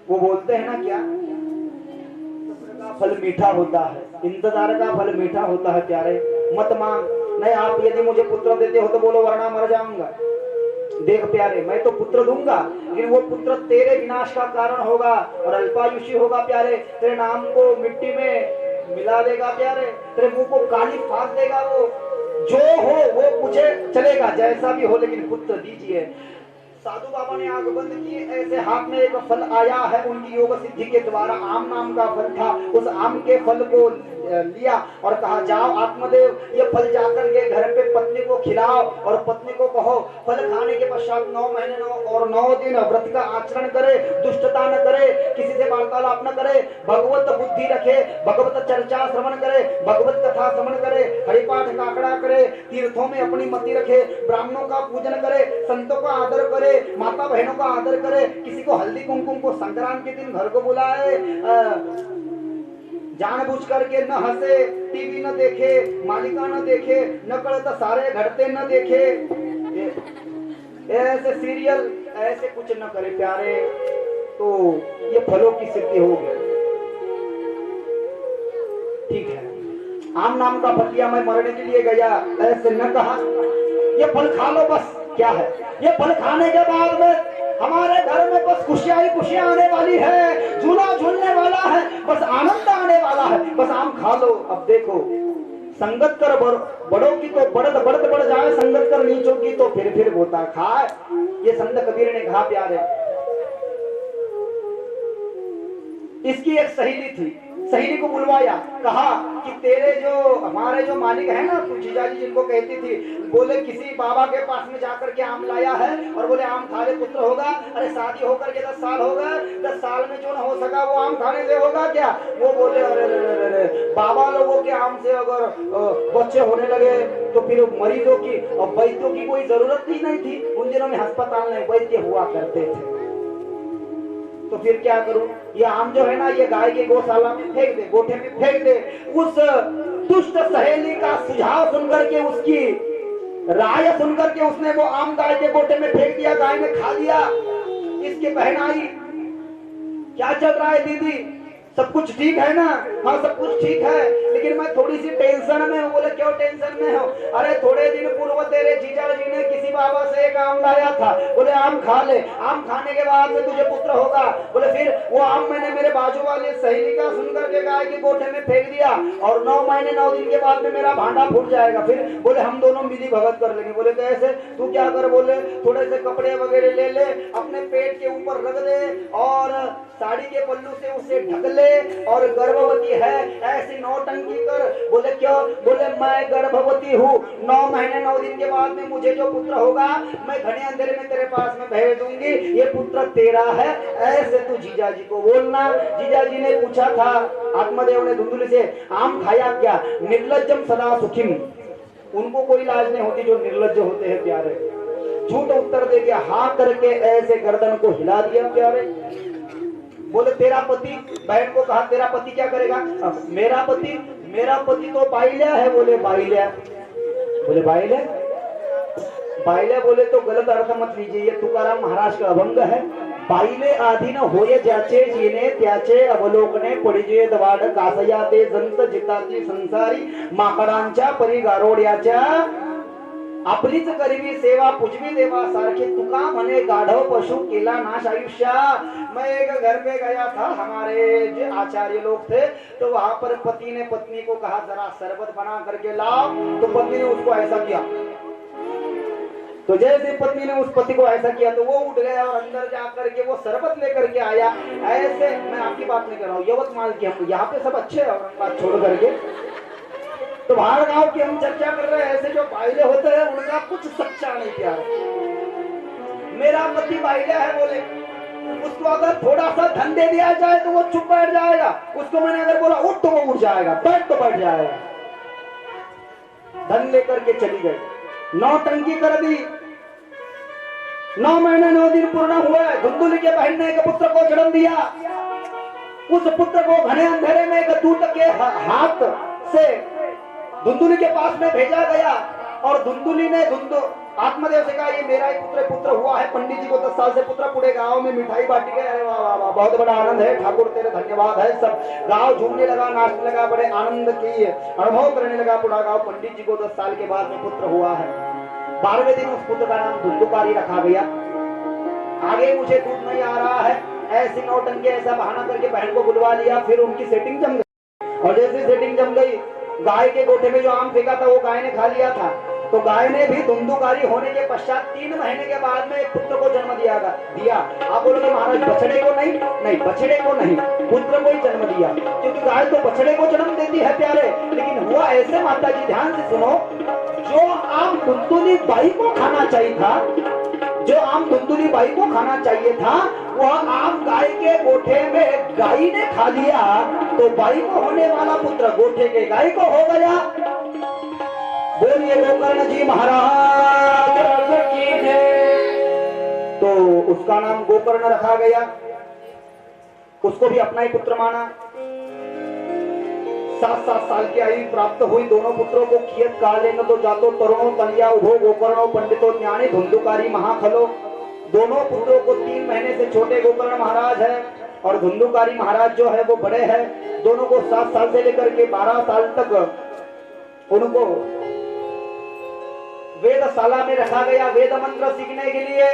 वो बोलते हैं ना, क्या फल मीठा होता है, इंतजार का फल मीठा होता है। प्यारे मत मांग, नहीं आप यदि मुझे पुत्र देते हो तो बोलो, वरना मर जाऊंगा। देख प्यारे, मैं तो पुत्र दूंगा, लेकिन वो पुत्र तेरे विनाश का कारण होगा और अल्पायुषी होगा। प्यारे तेरे नाम को मिट्टी में मिला देगा, प्यारे तेरे मुंह को काली फाड़ देगा, वो जो हो वो मुझे चलेगा, जैसा भी हो, लेकिन पुत्र दीजिए। साधु बाबा ने आंख बंद की, ऐसे हाथ में एक फल आया है, उनकी योग सिद्धि के द्वारा आम नाम का फल था, उस आम के फल को लिया और कहा, जाओ आत्मदेव ये फल जाकर के घर पे पत्नी को खिलाओ और पत्नी को कहो फल खाने के पश्चात 9 महीने और 9 दिन व्रत का आचरण करे, दुष्टता न करे, किसी से वार्तालाप न करे, भगवत बुद्धि रखे, भगवत चर्चा श्रवण करे, भगवत कथा श्रवण करे, हरिपाठ काकड़ा करे, तीर्थों में अपनी मति रखे, ब्राह्मणों का पूजन करे, संतों का आदर करे, माता बहनों का आदर करे, किसी को हल्दी कुमकुम को संक्रांत के दिन घर को बुलाए, जानबूझ करके न हंसे, टीवी न देखे, मालिका न देखे, नकल तो सारे घटते न देखे, ऐसे सीरियल ऐसे कुछ न करे प्यारे, तो ये फलों की सिद्धि होगी। ठीक है, आम नाम का फल लिया, मैं मरने के लिए गया, ऐसे न कहा ये फल खा लो बस। क्या है ये फल खाने के बाद में हमारे घर में बस खुशियां ही खुशियां आने वाली है, झूला झूलने वाला है, बस आनंद आने वाला है, बस आम खा लो। अब देखो, संगत कर बड़ों की तो बढ़त बढ़त बढ़ जाए, संगत कर नीचों की तो फिर होता खाए। ये संत कबीर ने कहा प्यारे। इसकी एक सहेली थी, सहेली को बुलवाया, कहा कि तेरे जो हमारे जो मालिक है ना, तू जीजाजी जिनको कहती थी, बोले किसी बाबा के पास में जाकर के आम लाया है और बोले आम खाने पुत्र होगा। अरे शादी होकर के 10 साल हो गए, 10 साल में जो न हो सका वो आम खाने से होगा क्या? वो बोले अरे बाबा लोगों के आम से अगर बच्चे होने लगे तो फिर मरीजों की और वैद्यों की कोई जरूरत ही नहीं थी। उन दिनों में अस्पताल में वैद्य हुआ करते थे, तो फिर क्या करूं? ये आम जो है ना, ये गाय के गौशाला में फेंक दे, गोठे में फेंक दे। उस दुष्ट सहेली का सुझाव सुनकर के, उसकी राय सुनकर के उसने वो आम गाय के गोठे में फेंक दिया, गाय ने खा लिया। इसके बहन आई, क्या चल रहा है दीदी, सब कुछ ठीक है ना? हाँ सब कुछ ठीक है, लेकिन मैं थोड़ी सी टेंशन में हूँ। बोले क्यों टेंशन में हो? अरे थोड़े दिन पूर्व तेरे जीजा जी ने किसी बाबा से एक आम लाया था, बोले आम खा ले, आम खाने के बाद में तुझे पुत्र होगा। बोले फिर वो आम मैंने मेरे बाजू वाली सहेली का सुनकर के गाय के गोठे में फेंक दिया और 9 महीने 9 दिन के बाद में मेरा भांडा फूट जाएगा। फिर बोले हम दोनों मिली भगत कर लेंगे। बोले कैसे? तू क्या कर? बोले थोड़े से कपड़े वगैरह ले ले, अपने पेट के ऊपर रख दे और साड़ी के पल्लू से उसे ढक ले और गर्भवती है, ऐसी नौटंकी कर। बोले क्यों? बोले मैं गर्भवती हूँ, 9 महीने 9 दिन के बाद में मुझे जो पुत्र होगा मैं घने अंधेरे में तेरे पास में भेज दूंगी, ये पुत्र तेरा है, ऐसे तू जीजा जी को बोलना। जीजा जी ने पूछा था, आत्मदेव ने धुंधुली से, आम खाया क्या? निर्लज्जम सदा सुखिम। उनको कोई लाज नहीं होती जो निर्लज्ज होते हैं प्यारे। झूठ उत्तर दे के हाँ करके ऐसे गर्दन को हिला दिया प्यारे। बोले तेरा पति, बहन को कहा तेरा पति क्या करेगा? मेरा पति तो बाइल्या है। बोले बाइल्या? बोले बाइल्या? बाइल्या बोले तो गलत अर्थ मत लीजिए, ये तुकाराम महाराज का अभंग है। बाईले आधीन होय ज्याचे जीने त्याचे अवलोकने पडिजे दवाड कासया ते जंत जिताची संसारी माकडांच्या परी गारोड्याच्या आपलीच करीवी सेवा पुजवी देवा सारखे तुका म्हणे गाढव पशु केला नाश आयुष्या। मैं एक घर पे गया था, हमारे जो आचार्य लोग थे, तो वहां पर पति ने पत्नी को कहा जरा शरबत बना करके लाओ, तो पत्नी ने उसको ऐसा किया। तो जैसे पत्नी ने उस पति को ऐसा किया तो वो उठ गया और अंदर जाकर के वो शरबत लेकर के आया। ऐसे मैं आपकी बात नहीं कर रहा हूँ, यवतमाल की, हम यहाँ पे सब अच्छे हैं बात छोड़ करके, तो बाहर गांव की हम चर्चा कर रहे हैं। ऐसे जो बाइले होते हैं उनका कुछ सच्चा नहीं प्यार। मेरा पति बाइले है, बोले उसको अगर थोड़ा सा धन दे दिया जाए तो वो चुप बैठ जाएगा। उसको मैंने अगर बोला उठ तो वो उठ जाएगा, बैठ तो बैठ जाएगा। धन लेकर के चली गई, नौटंकी कर दी। 9 महीने 9 दिन पूर्ण हुए, धुंधुली के बहन ने एक पुत्र को जन्म दिया। उस पुत्र को घने अंधेरे में एक दूत के हाथ से धुंधुली के पास में भेजा गया और धुंधुली ने आत्मदेव से कहा ये मेरा ही पुत्र हुआ है। पंडित जी को 10 साल से पुत्र पूरे गांव में मिठाई बांटी गए। अरे वाह वाह वाह, बहुत बड़ा आनंद है, ठाकुर तेरे धन्यवाद है। सब गांव झूमने लगा, नाचने लगा, बड़े आनंद की अनुभव करने लगा पूरा गांव। पंडित जी को 10 साल के बाद में पुत्र हुआ है। 12वें दिन उस पुत्र का नाम धुंधुकारी रखा गया। आगे मुझे दूध नहीं आ रहा है, ऐसी नौटंकी ऐसा बहाना करके बहन को बुलवा लिया। फिर उनकी सेटिंग जम गई और जैसे सेटिंग जम गई, गाय के गोठे में जो आम फेंका था वो गाय ने खा लिया था। तो गाय ने भी धुंधुकारी होने के पश्चात 3 महीने के बाद में एक पुत्र को जन्म दिया। आप बोलोगे महाराज बछड़े को नहीं? नहीं, बछड़े को नहीं, पुत्र को ही जन्म दिया, क्योंकि गाय तो बछड़े को जन्म देती है प्यारे। लेकिन हुआ ऐसे, माता जी ध्यान से सुनो, जो आम धुंधुली बाई को खाना चाहिए था, जो आम धुंधुली बाई को खाना चाहिए था, वह आम गाय के गोठे में गाय ने खा लिया। तो बाई को होने वाला पुत्र गोठे के गाय को हो गया। बोलिए गोकर्ण जी महाराज की जय। तो उसका नाम गोकर्ण रखा गया, उसको भी अपना ही पुत्र माना। 7-7 साल की आयु प्राप्त हुई दोनों पुत्रों को कियत काले न तो जातो तरुणों तलिया उभो गोकर्णो पंडितो ज्ञानी धुंधुकारी महाखलो। दोनों पुत्रों को 3 महीने से छोटे गोकर्ण महाराज है और धुंधुकारी महाराज जो है वो बड़े हैं। दोनों को 7 साल से लेकर के 12 साल तक उनको वेदशाला में रखा गया वेद मंत्र सीखने के लिए।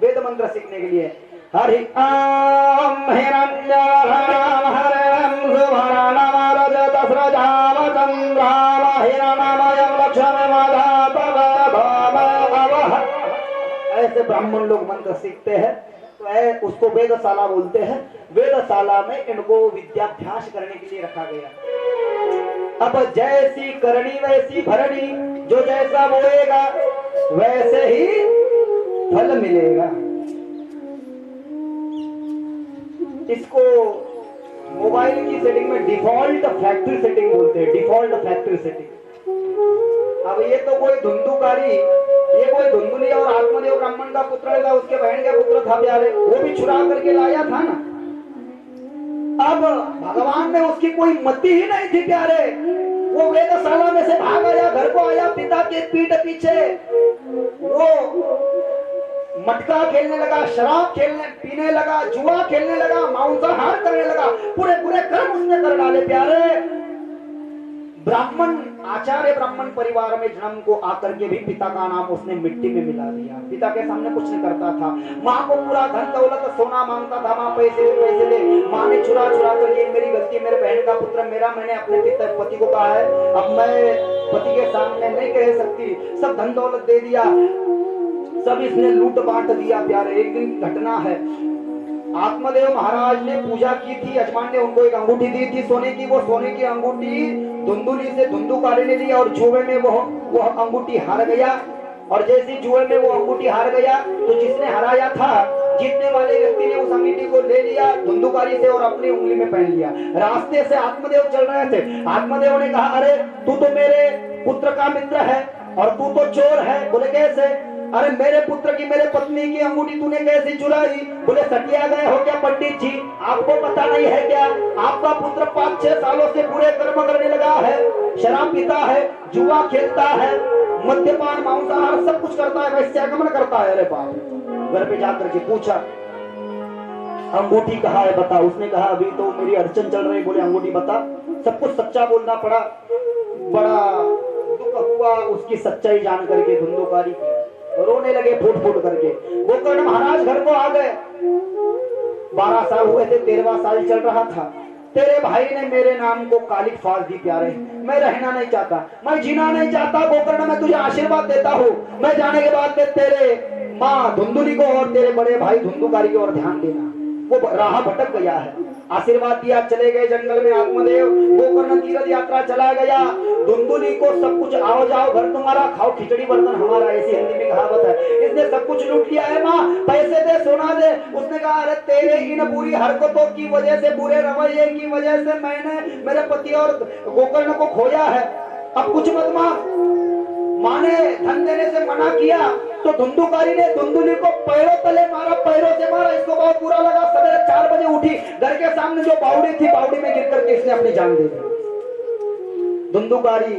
वेद मंत्र सीखने के लिए हरि ओम हिरण्यवर्णम हरं सुवर्णम रजतस्रजाम चंद्राम हिरण्मयं लक्ष्मीमधातवः। ऐसे ब्राह्मण लोग मंत्र सीखते हैं, तो उसको वेदशाला बोलते हैं। वेदशाला में इनको विद्याभ्यास करने के लिए रखा गया। अब जैसी करनी वैसी भरनी, जो जैसा बोएगा वैसे ही फल मिलेगा। इसको मोबाइल की सेटिंग में डिफॉल्ट फैक्ट्री सेटिंग बोलते हैं, डिफॉल्ट फैक्ट्री सेटिंग। अब ये तो कोई धुंधुकारी, ये कोई धुंधुली और आत्मदेव ब्राह्मण का पुत्र था, उसके बहन का पुत्र था प्यारे, वो भी चुरा करके लाया था ना। अब भगवान ने उसकी कोई मति ही नहीं थी प्यारे। वो वेदशाला में से भाग आया, घर को आया, पिता के पीठ पीछे वो मटका खेलने लगा, शराब पीने लगा, जुआ खेलने लगा, मांसाहार करने लगा, पूरे पूरे कर्म उसने कर डाले प्यारे। ब्राह्मण आचार्य ब्राह्मण परिवार में जन्म को आकर के भी पिता का नाम उसने मिट्टी में मिला दिया। पिता के सामने कुछ नहीं करता था। माँ को पूरा धन दौलत सोना मांगता था, माँ पैसे दे। माँ ने चुरा करके, मेरी गलती, मेरे बहन का पुत्र मेरा, मैंने अपने पति को कहा है, अब मैं पति के सामने नहीं कह सकती। सब धन दौलत दे दिया, सब इसने लूट बांट दिया प्यारे। एक दिन की घटना है, आत्मदेव महाराज ने पूजा की थी, यजमान ने उनको एक अंगूठी दी थी सोने की। वो सोने की अंगूठी धुंधुली से धुंधुकारी ने लिया और जुए में वो अंगूठी हार गया। और जैसे जुए में वो अंगूठी हार गया तो जिसने हराया था, जीतने वाले व्यक्ति ने उस अंगूठी को ले लिया धुंधुकारी से और अपनी उंगली में पहन लिया। रास्ते से आत्मदेव चल रहे थे। आत्मदेव ने कहा, अरे तू तो मेरे पुत्र का मित्र है और तू तो चोर है। बोले कैसे? अरे मेरे पुत्र की, मेरे पत्नी की अंगूठी तूने कैसे चुराई? बोले सटिया गए हो क्या पंडित जी? आपको पता नहीं है क्या? आपका पुत्र 5-6 सालों से बुरे कर्म करने लगा है, शराब पीता है, जुआ खेलता है, मद्यपान, मांसाहार सब कुछ करता है, वैश्यागमन करता है। अरे बाप! घर पे जाकर के पूछा, अंगूठी कहाँ है बता। उसने कहा अभी तो मेरी अड़चन चल रही। बोले अंगूठी बता। सब कुछ सच्चा बोलना पड़ा। बड़ा दुख हुआ उसकी सच्चाई जान करके धुंधुकारी की। रोने लगे फूट फूट करके। गोकर्ण महाराज घर को आ गए। 12 साल हुए थे, 13वां साल चल रहा था। तेरे भाई ने मेरे नाम को कालिक फास दी प्यारे। मैं रहना नहीं चाहता, मैं जीना नहीं चाहता। गोकर्ण मैं तुझे आशीर्वाद देता हूँ, मैं जाने के बाद में तेरे माँ धुंधुली को और तेरे बड़े भाई धुंधुकारी की ओर ध्यान देना। वो राह भटक गया है। आशीर्वाद दिया, चले गए जंगल में आत्मदेव। गोकर्ण तीर्थ यात्रा चला गया। धुंधुली को सब कुछ, आओ जाओ घर तुम्हारा, खाओ खिचड़ी बर्तन हमारा, ऐसी हिंदी में कहावत है। इसने सब कुछ लूट लिया है। माँ पैसे दे, सोना दे। उसने कहा अरे तेरे इन बुरी हरकतों की वजह से, बुरे रवैये की वजह से मैंने मेरे पति और गोकर्ण को खोया है। अब कुछ मत मांग। माँ ने धन देने से मना किया तो धुंधुकारी ने धुंधुली को पैरों तले मारा, पैरों से मारा। इसको बहुत बुरा लगा। सवेरे 4 बजे उठी, घर के सामने जो बावड़ी थी, बावड़ी में गिर करके इसने अपनी जान दे दी। धुंधुकारी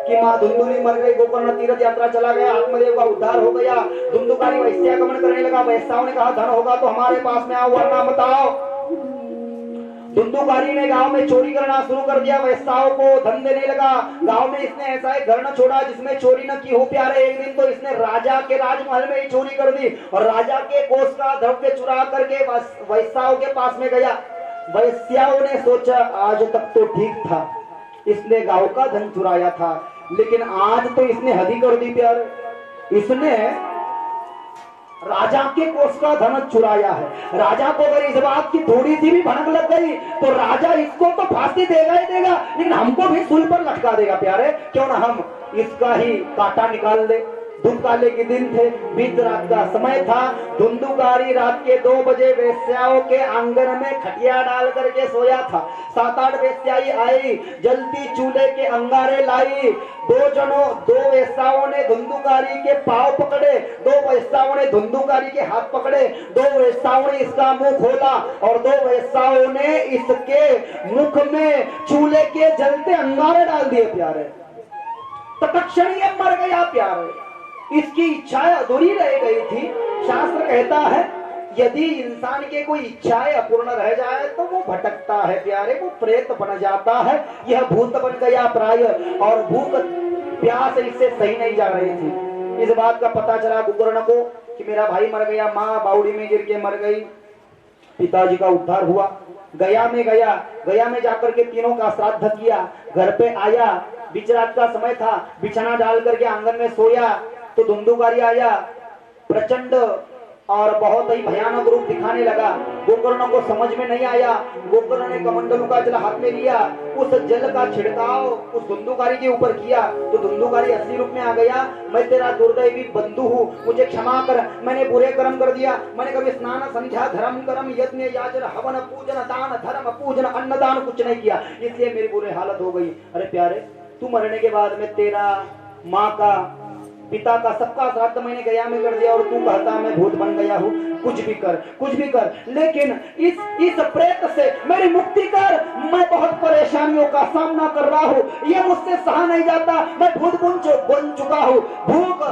की माँ धुंधुली मर गई। गोकर्ण तीर्थ यात्रा चला गया। आत्मदेव का उद्धार हो गया। धुंधुकारी वैश्यागमन करने लगा। वैश्याओं ने कहा धन होगा तो हमारे पास में आओ, वरना मत आओ। धुंधुकारी ने गांव में चोरी करना शुरू कर दिया। वैश्याओं को धन देने लगा। गांव में इसने ऐसा एक घर न छोड़ा जिसमें चोरी न की हो प्यारे। एक दिन तो इसने राजा के राजमहल में ही चोरी कर दी और राजा के कोष का द्रव्य चुरा करके वैश्याओं के पास में गया। वैश्याओं ने सोचा आज तक तो ठीक था, इसने गांव का धन चुराया था, लेकिन आज तो इसने हद ही कर दी प्यारे। इसने राजा के कोष का धन चुराया है। राजा को अगर इस बात की थोड़ी सी भी भनक लग गई तो राजा इसको तो फांसी देगा ही देगा, लेकिन हमको भी सूल पर लटका देगा प्यारे। क्यों ना हम इसका ही कांटा निकाल दे। धूप काले के दिन थे, बीत रात का समय था। धुंधुकारी रात के 2 बजे वेश्याओं के आंगन में खटिया डाल करके सोया था। 7-8 वेश्याई आई, जलती चूल्हे के अंगारे लाई। 2 वेश्याओं ने धुंधुकारी के पांव पकड़े, 2 वेश्याओं ने धुंधुकारी के हाथ पकड़े, 2 वेश्याओं ने इसका मुंह खोला और 2 वेश्याओं ने इसके मुख में चूल्हे के जलते अंगारे डाल दिए प्यारे। तत्क्षण ये मर गया प्यारे। इसकी इच्छाएं अधूरी रह गई थी। शास्त्र कहता है यदि इंसान के कोई इच्छाएं अपूर्ण रह जाए तो वो भटकता है प्यारे, वो प्रेत बन जाता है। यह भूत बन गया प्राय और भूख प्यास इससे सही नहीं जा रही थी। इस बात का पता चला गोकर्ण को कि मेरा भाई मर गया। माँ बावड़ी में गिर के मर गई। पिताजी का उद्धार हुआ। गया में जाकर के तीनों का श्राद्ध किया। घर पे आया, बीच रात का समय था, बिछाना डाल करके आंगन में सोया तो धुंधुकारी आया। प्रचंड और बहुत ही भयानक रूप दिखाने लगा। गोकर्ण को समझ में नहीं आया। गोकर्ण ने कमंडलू का जल हाथ में लिया, उस जल का छिड़काव उस धुंधुकारी के ऊपर किया तो धुंधुकारी असली रूप में आ गया। मैं तेरा दुर्दैवी बंधु हूँ, मुझे क्षमा कर, मैंने बुरे कर्म कर दिया। मैंने कभी स्नान संध्या धर्म कर्म यज्ञ याचन हवन पूजन दान धर्म पूजन अन्नदान कुछ नहीं किया, इसलिए मेरी बुरी हालत हो गई। अरे प्यारे, तू मरने के बाद में तेरा माँ का, पिता का, सबका श्राद्ध मैंने गया में कर दिया और तू कहता मैं भूत बन गया हूँ। कुछ भी कर, लेकिन इस प्रेत से मेरी मुक्ति कर। मैं बहुत परेशानियों का सामना कर रहा हूँ, ये मुझसे सहा नहीं जाता। मैं भूत बन चुका हूँ। भूख,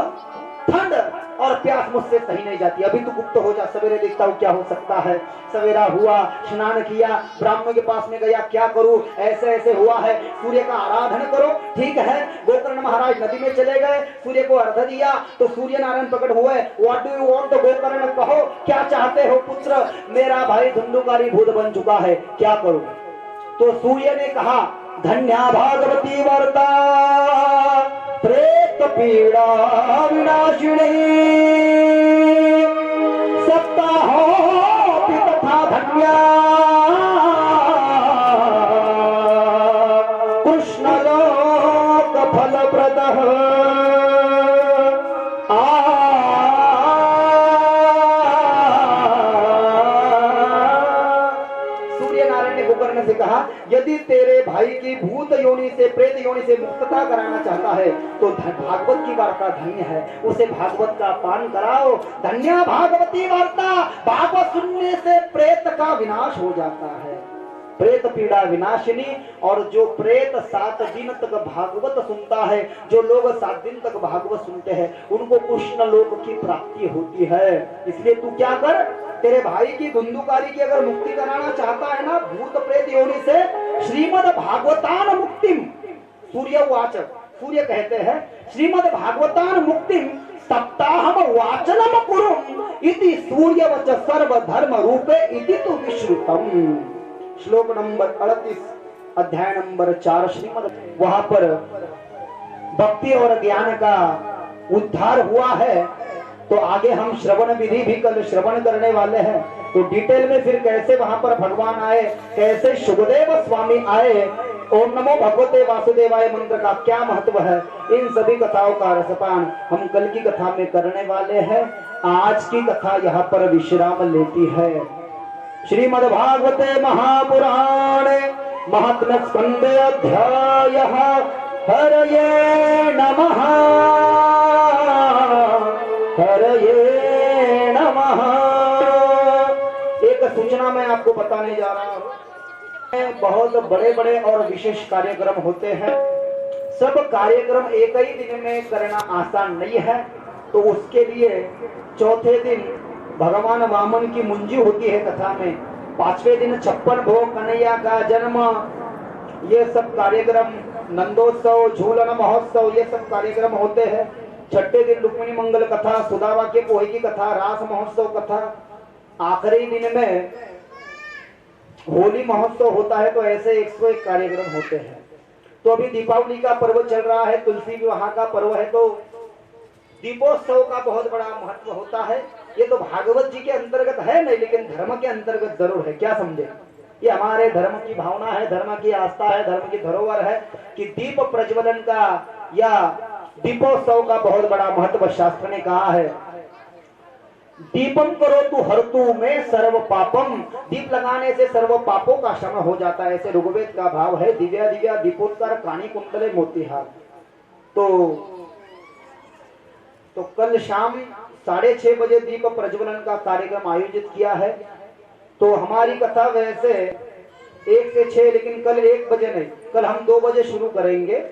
ठंड और प्यास मुझसे सही नहीं जाती। अभी तू गुप्त हो जा, सवेरे देखता हूँ क्या हो सकता है। सवेरा हुआ, स्नान किया, ब्राह्मण के पास में गया, क्या करूं, ऐसे हुआ है, सूर्य का आराधन करो। ठीक है, गोकर्ण महाराज नदी में चले गए, सूर्य को अर्घ्य दिया तो सूर्य नारायण प्रकट हुए। What do you want, Gokarna कहो क्या चाहते हो पुत्र, मेरा भाई धुंधुकारी भूत बन चुका है, क्या करूं। तो सूर्य ने कहा धन्या भागवती वर्ता प्रेत पीड़ा विनाशिनी, सत्ता हो पिता कृष्ण लोक फलप्रदः से कहा, यदि तेरे भाई की भूत योनि से प्रेत योनि से मुक्तता कराना चाहता है तो भागवत की वार्ता धन्य है, उसे भागवत का पान कराओ। धन्य भागवती वार्ता, भागवत सुनने से प्रेत का विनाश हो जाता है, प्रेत पीड़ा विनाशिनी। और जो प्रेत 7 दिन तक भागवत सुनता है, जो लोग 7 दिन तक भागवत सुनते हैं, उनको कृष्ण लोक की प्राप्ति होती है। इसलिए तू क्या कर, तेरे भाई की धुंधुकारी की अगर मुक्ति कराना चाहता है ना भूत प्रेत योनि से, श्रीमद् भागवतान मुक्तिम, सूर्यवाच, सूर्य कहते हैं श्रीमद् भागवतान मुक्तिम सप्ताहम वाचनम कुरुम इति सूर्यवच सर्व धर्म रूपे इति तु विश्रुतम। श्लोक नंबर 38 अध्याय नंबर 4 श्रीमद्। वहां पर भक्ति और ज्ञान का उद्धार हुआ है, तो आगे हम श्रवण विधि भी कल श्रवण करने वाले हैं। तो डिटेल में फिर कैसे वहां पर भगवान आए, कैसे सुखदेव स्वामी आए, ओम नमो भगवते वासुदेवाय मंत्र का क्या महत्व है, इन सभी कथाओं का रसपान हम कल की कथा में करने वाले हैं। आज की कथा यहाँ पर विश्राम लेती है। श्रीमद् भागवते महापुराणे महात्म्य स्कंदे अध्याय हरये नमः, हरये नमः। एक सूचना मैं आपको बताने जा रहा हूँ। बहुत बड़े बड़े और विशेष कार्यक्रम होते हैं, सब कार्यक्रम एक ही दिन में करना आसान नहीं है। तो उसके लिए चौथे दिन भगवान वामन की मुंजी होती है कथा में, 5वें दिन 56 भोग कन्हैया का जन्म, ये सब कार्यक्रम, नंदोत्सव, झूलन महोत्सव, ये सब कार्यक्रम होते हैं। 6ठे दिन रुक्मिणी मंगल कथा, सुदामा के पोहे की कथा, रास महोत्सव कथा, आखिरी दिन में होली महोत्सव होता है। तो ऐसे 101 कार्यक्रम होते हैं। तो अभी दीपावली का पर्व चल रहा है, तुलसी विवाह का पर्व है, तो दीपोत्सव का बहुत बड़ा महत्व होता है। ये तो भागवत जी के अंतर्गत है नहीं, लेकिन धर्म के अंतर्गत जरूर है, क्या समझे। ये हमारे धर्म की भावना है, धर्म की आस्था है, धर्म की धरोहर है कि दीप प्रज्वलन का या दीपोत्सव का बहुत बड़ा महत्व शास्त्र ने कहा है। दीपम करो तू हर तू में सर्व पापम, दीप लगाने से सर्व पापों का शमन हो जाता है, ऐसे ऋग्वेद का भाव है। दिव्या दिव्या दीपोत्तर कानी कुंडले मोतीहार। तो कल शाम 6:30 बजे दीप प्रज्वलन का कार्यक्रम आयोजित किया है। तो हमारी कथा वैसे 1 से 6, लेकिन कल 1 बजे नहीं, कल हम 2 बजे शुरू करेंगे।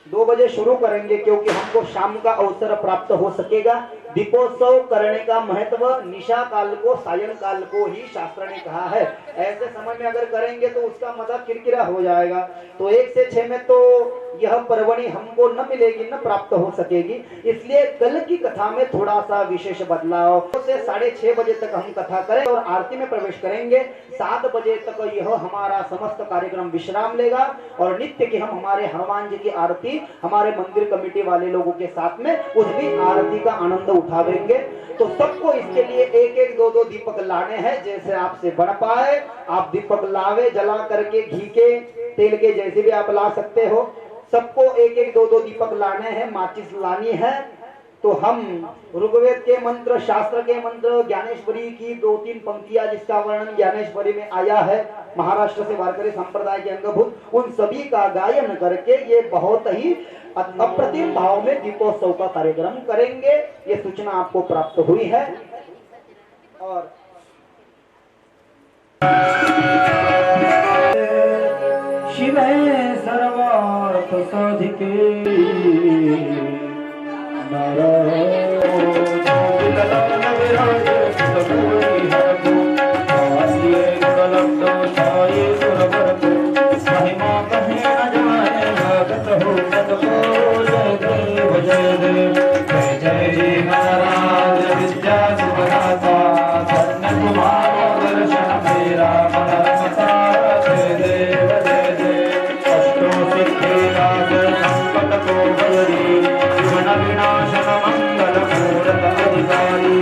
2 बजे शुरू करेंगे क्योंकि हमको शाम का अवसर प्राप्त हो सकेगा। दीपोत्सव करने का महत्व निशा काल को, सायं काल को ही शास्त्र ने कहा है। ऐसे समय में अगर करेंगे तो उसका मजा किरकिरा हो जाएगा। तो 1 से 6 में तो यह पर्वणी हमको न मिलेगी, न प्राप्त हो सकेगी। इसलिए कल की कथा में थोड़ा सा विशेष बदलाव से 6:30 बजे तक हम कथा करें और आरती में प्रवेश करेंगे। 7 बजे तक यह हमारा समस्त कार्यक्रम विश्राम लेगा और नित्य की हम हमारे हनुमान जी की आरती हमारे मंदिर कमेटी वाले लोगों के साथ में उस भी आरती का आनंद उठावेंगे। तो सबको इसके लिए 1-1, 2-2 दीपक लाने हैं, जैसे आपसे बन पाए आप दीपक लावे, जला करके घी के, तेल के, जैसे भी आप ला सकते हो। सबको 1-1, 2-2 दीपक लाने हैं, माचिस लानी है। तो हम ऋग्वेद के मंत्र, शास्त्र के मंत्र, ज्ञानेश्वरी की 2-3 पंक्तियां जिसका वर्णन ज्ञानेश्वरी में आया है, महाराष्ट्र से वारकरी संप्रदाय के अंगभूत, उन सभी का गायन करके ये बहुत ही अप्रतिम भाव में दीपोत्सव का कार्यक्रम करेंगे। ये सूचना आपको प्राप्त हुई है। और शिवे सर्वार्थ साधिके विनाशन मंगल मूर्त अधिकारी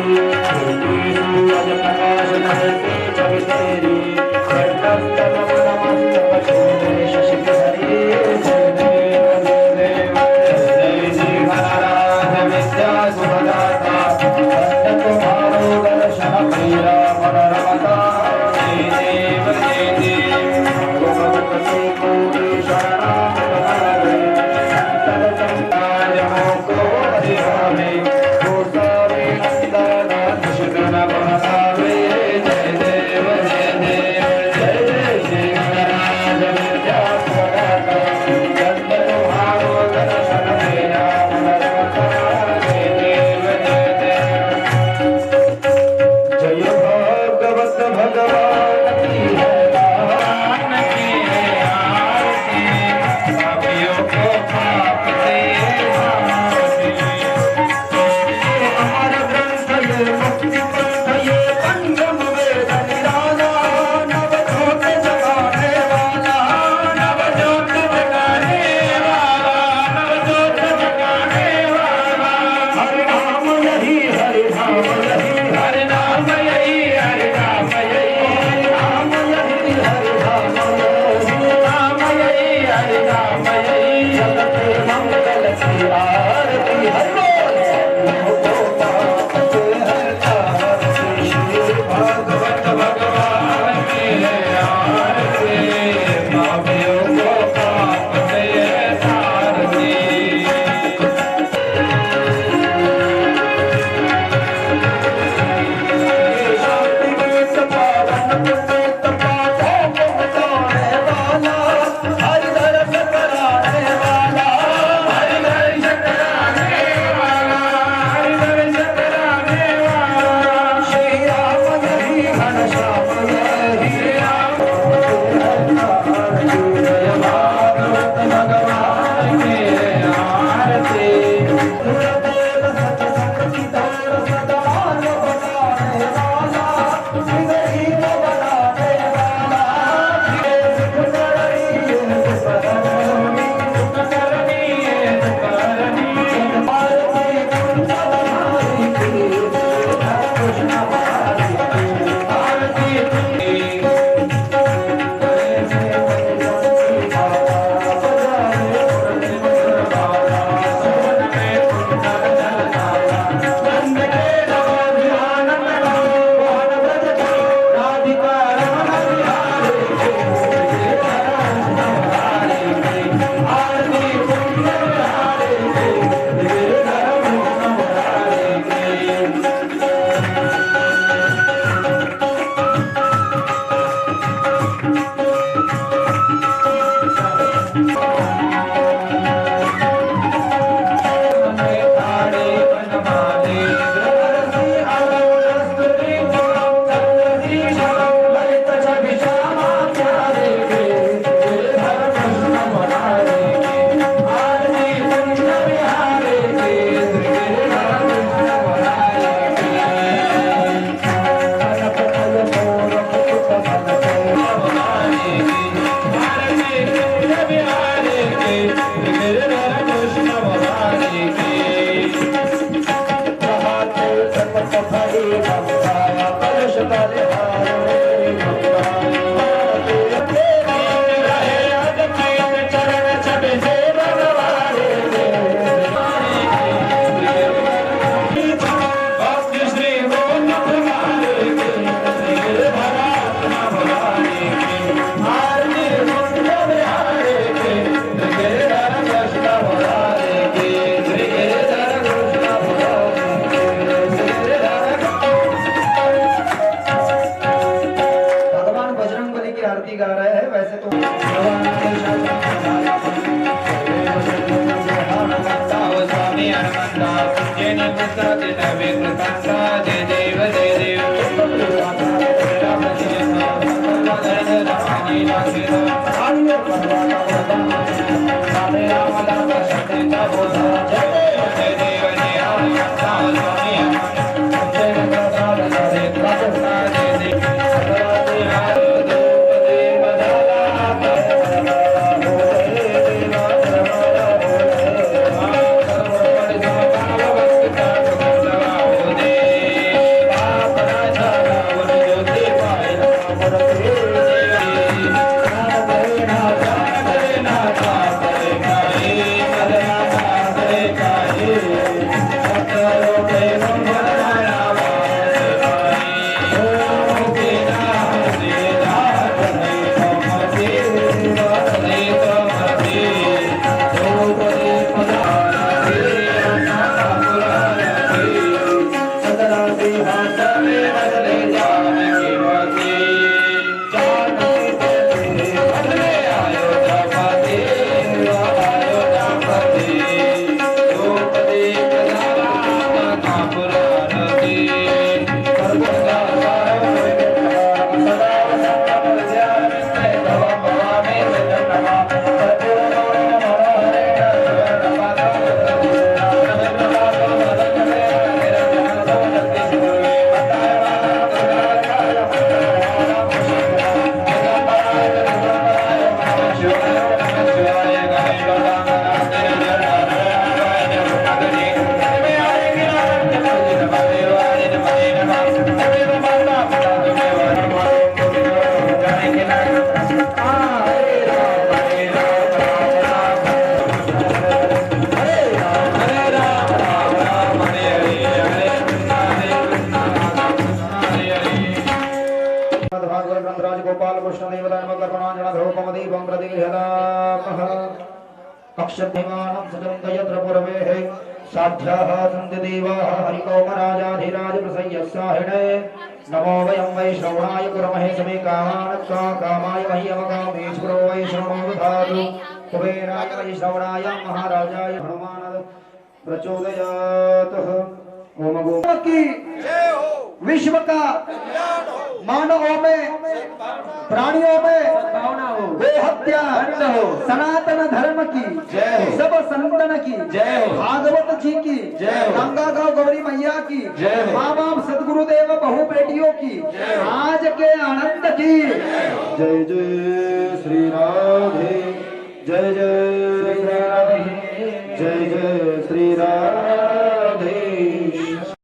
गोपाल कृष्ण देवदान मकरणांजन ध्रुवपमदीपं प्रदीयतामः कक्षदेवानं सजन्त यत्र पूर्वे साध्याः सन्ति देवाः हरिकोमराजाधिराज प्रसय्यस्साहिणे नमो वयं वै श्रवणाय कुर्महे समे कामानक्का कामाय मह्यमकामेश्वरो वै श्रवणो दधातु कुबेराय वै श्रवणाय महाराजाय हनुमान प्रचोदयातः ओम गो की विश्व का मानवों में प्राणियों में गो हत्या सनातन धर्म की जय हो, सब संतन की जय हो, भागवत जी की जय हो, गंगा गौ गौरी मैया की जय हो, माँ बाप सदगुरुदेव बहु बेटियों की आज के आनंद की जय जय श्री राधे जय जय श्री राधे।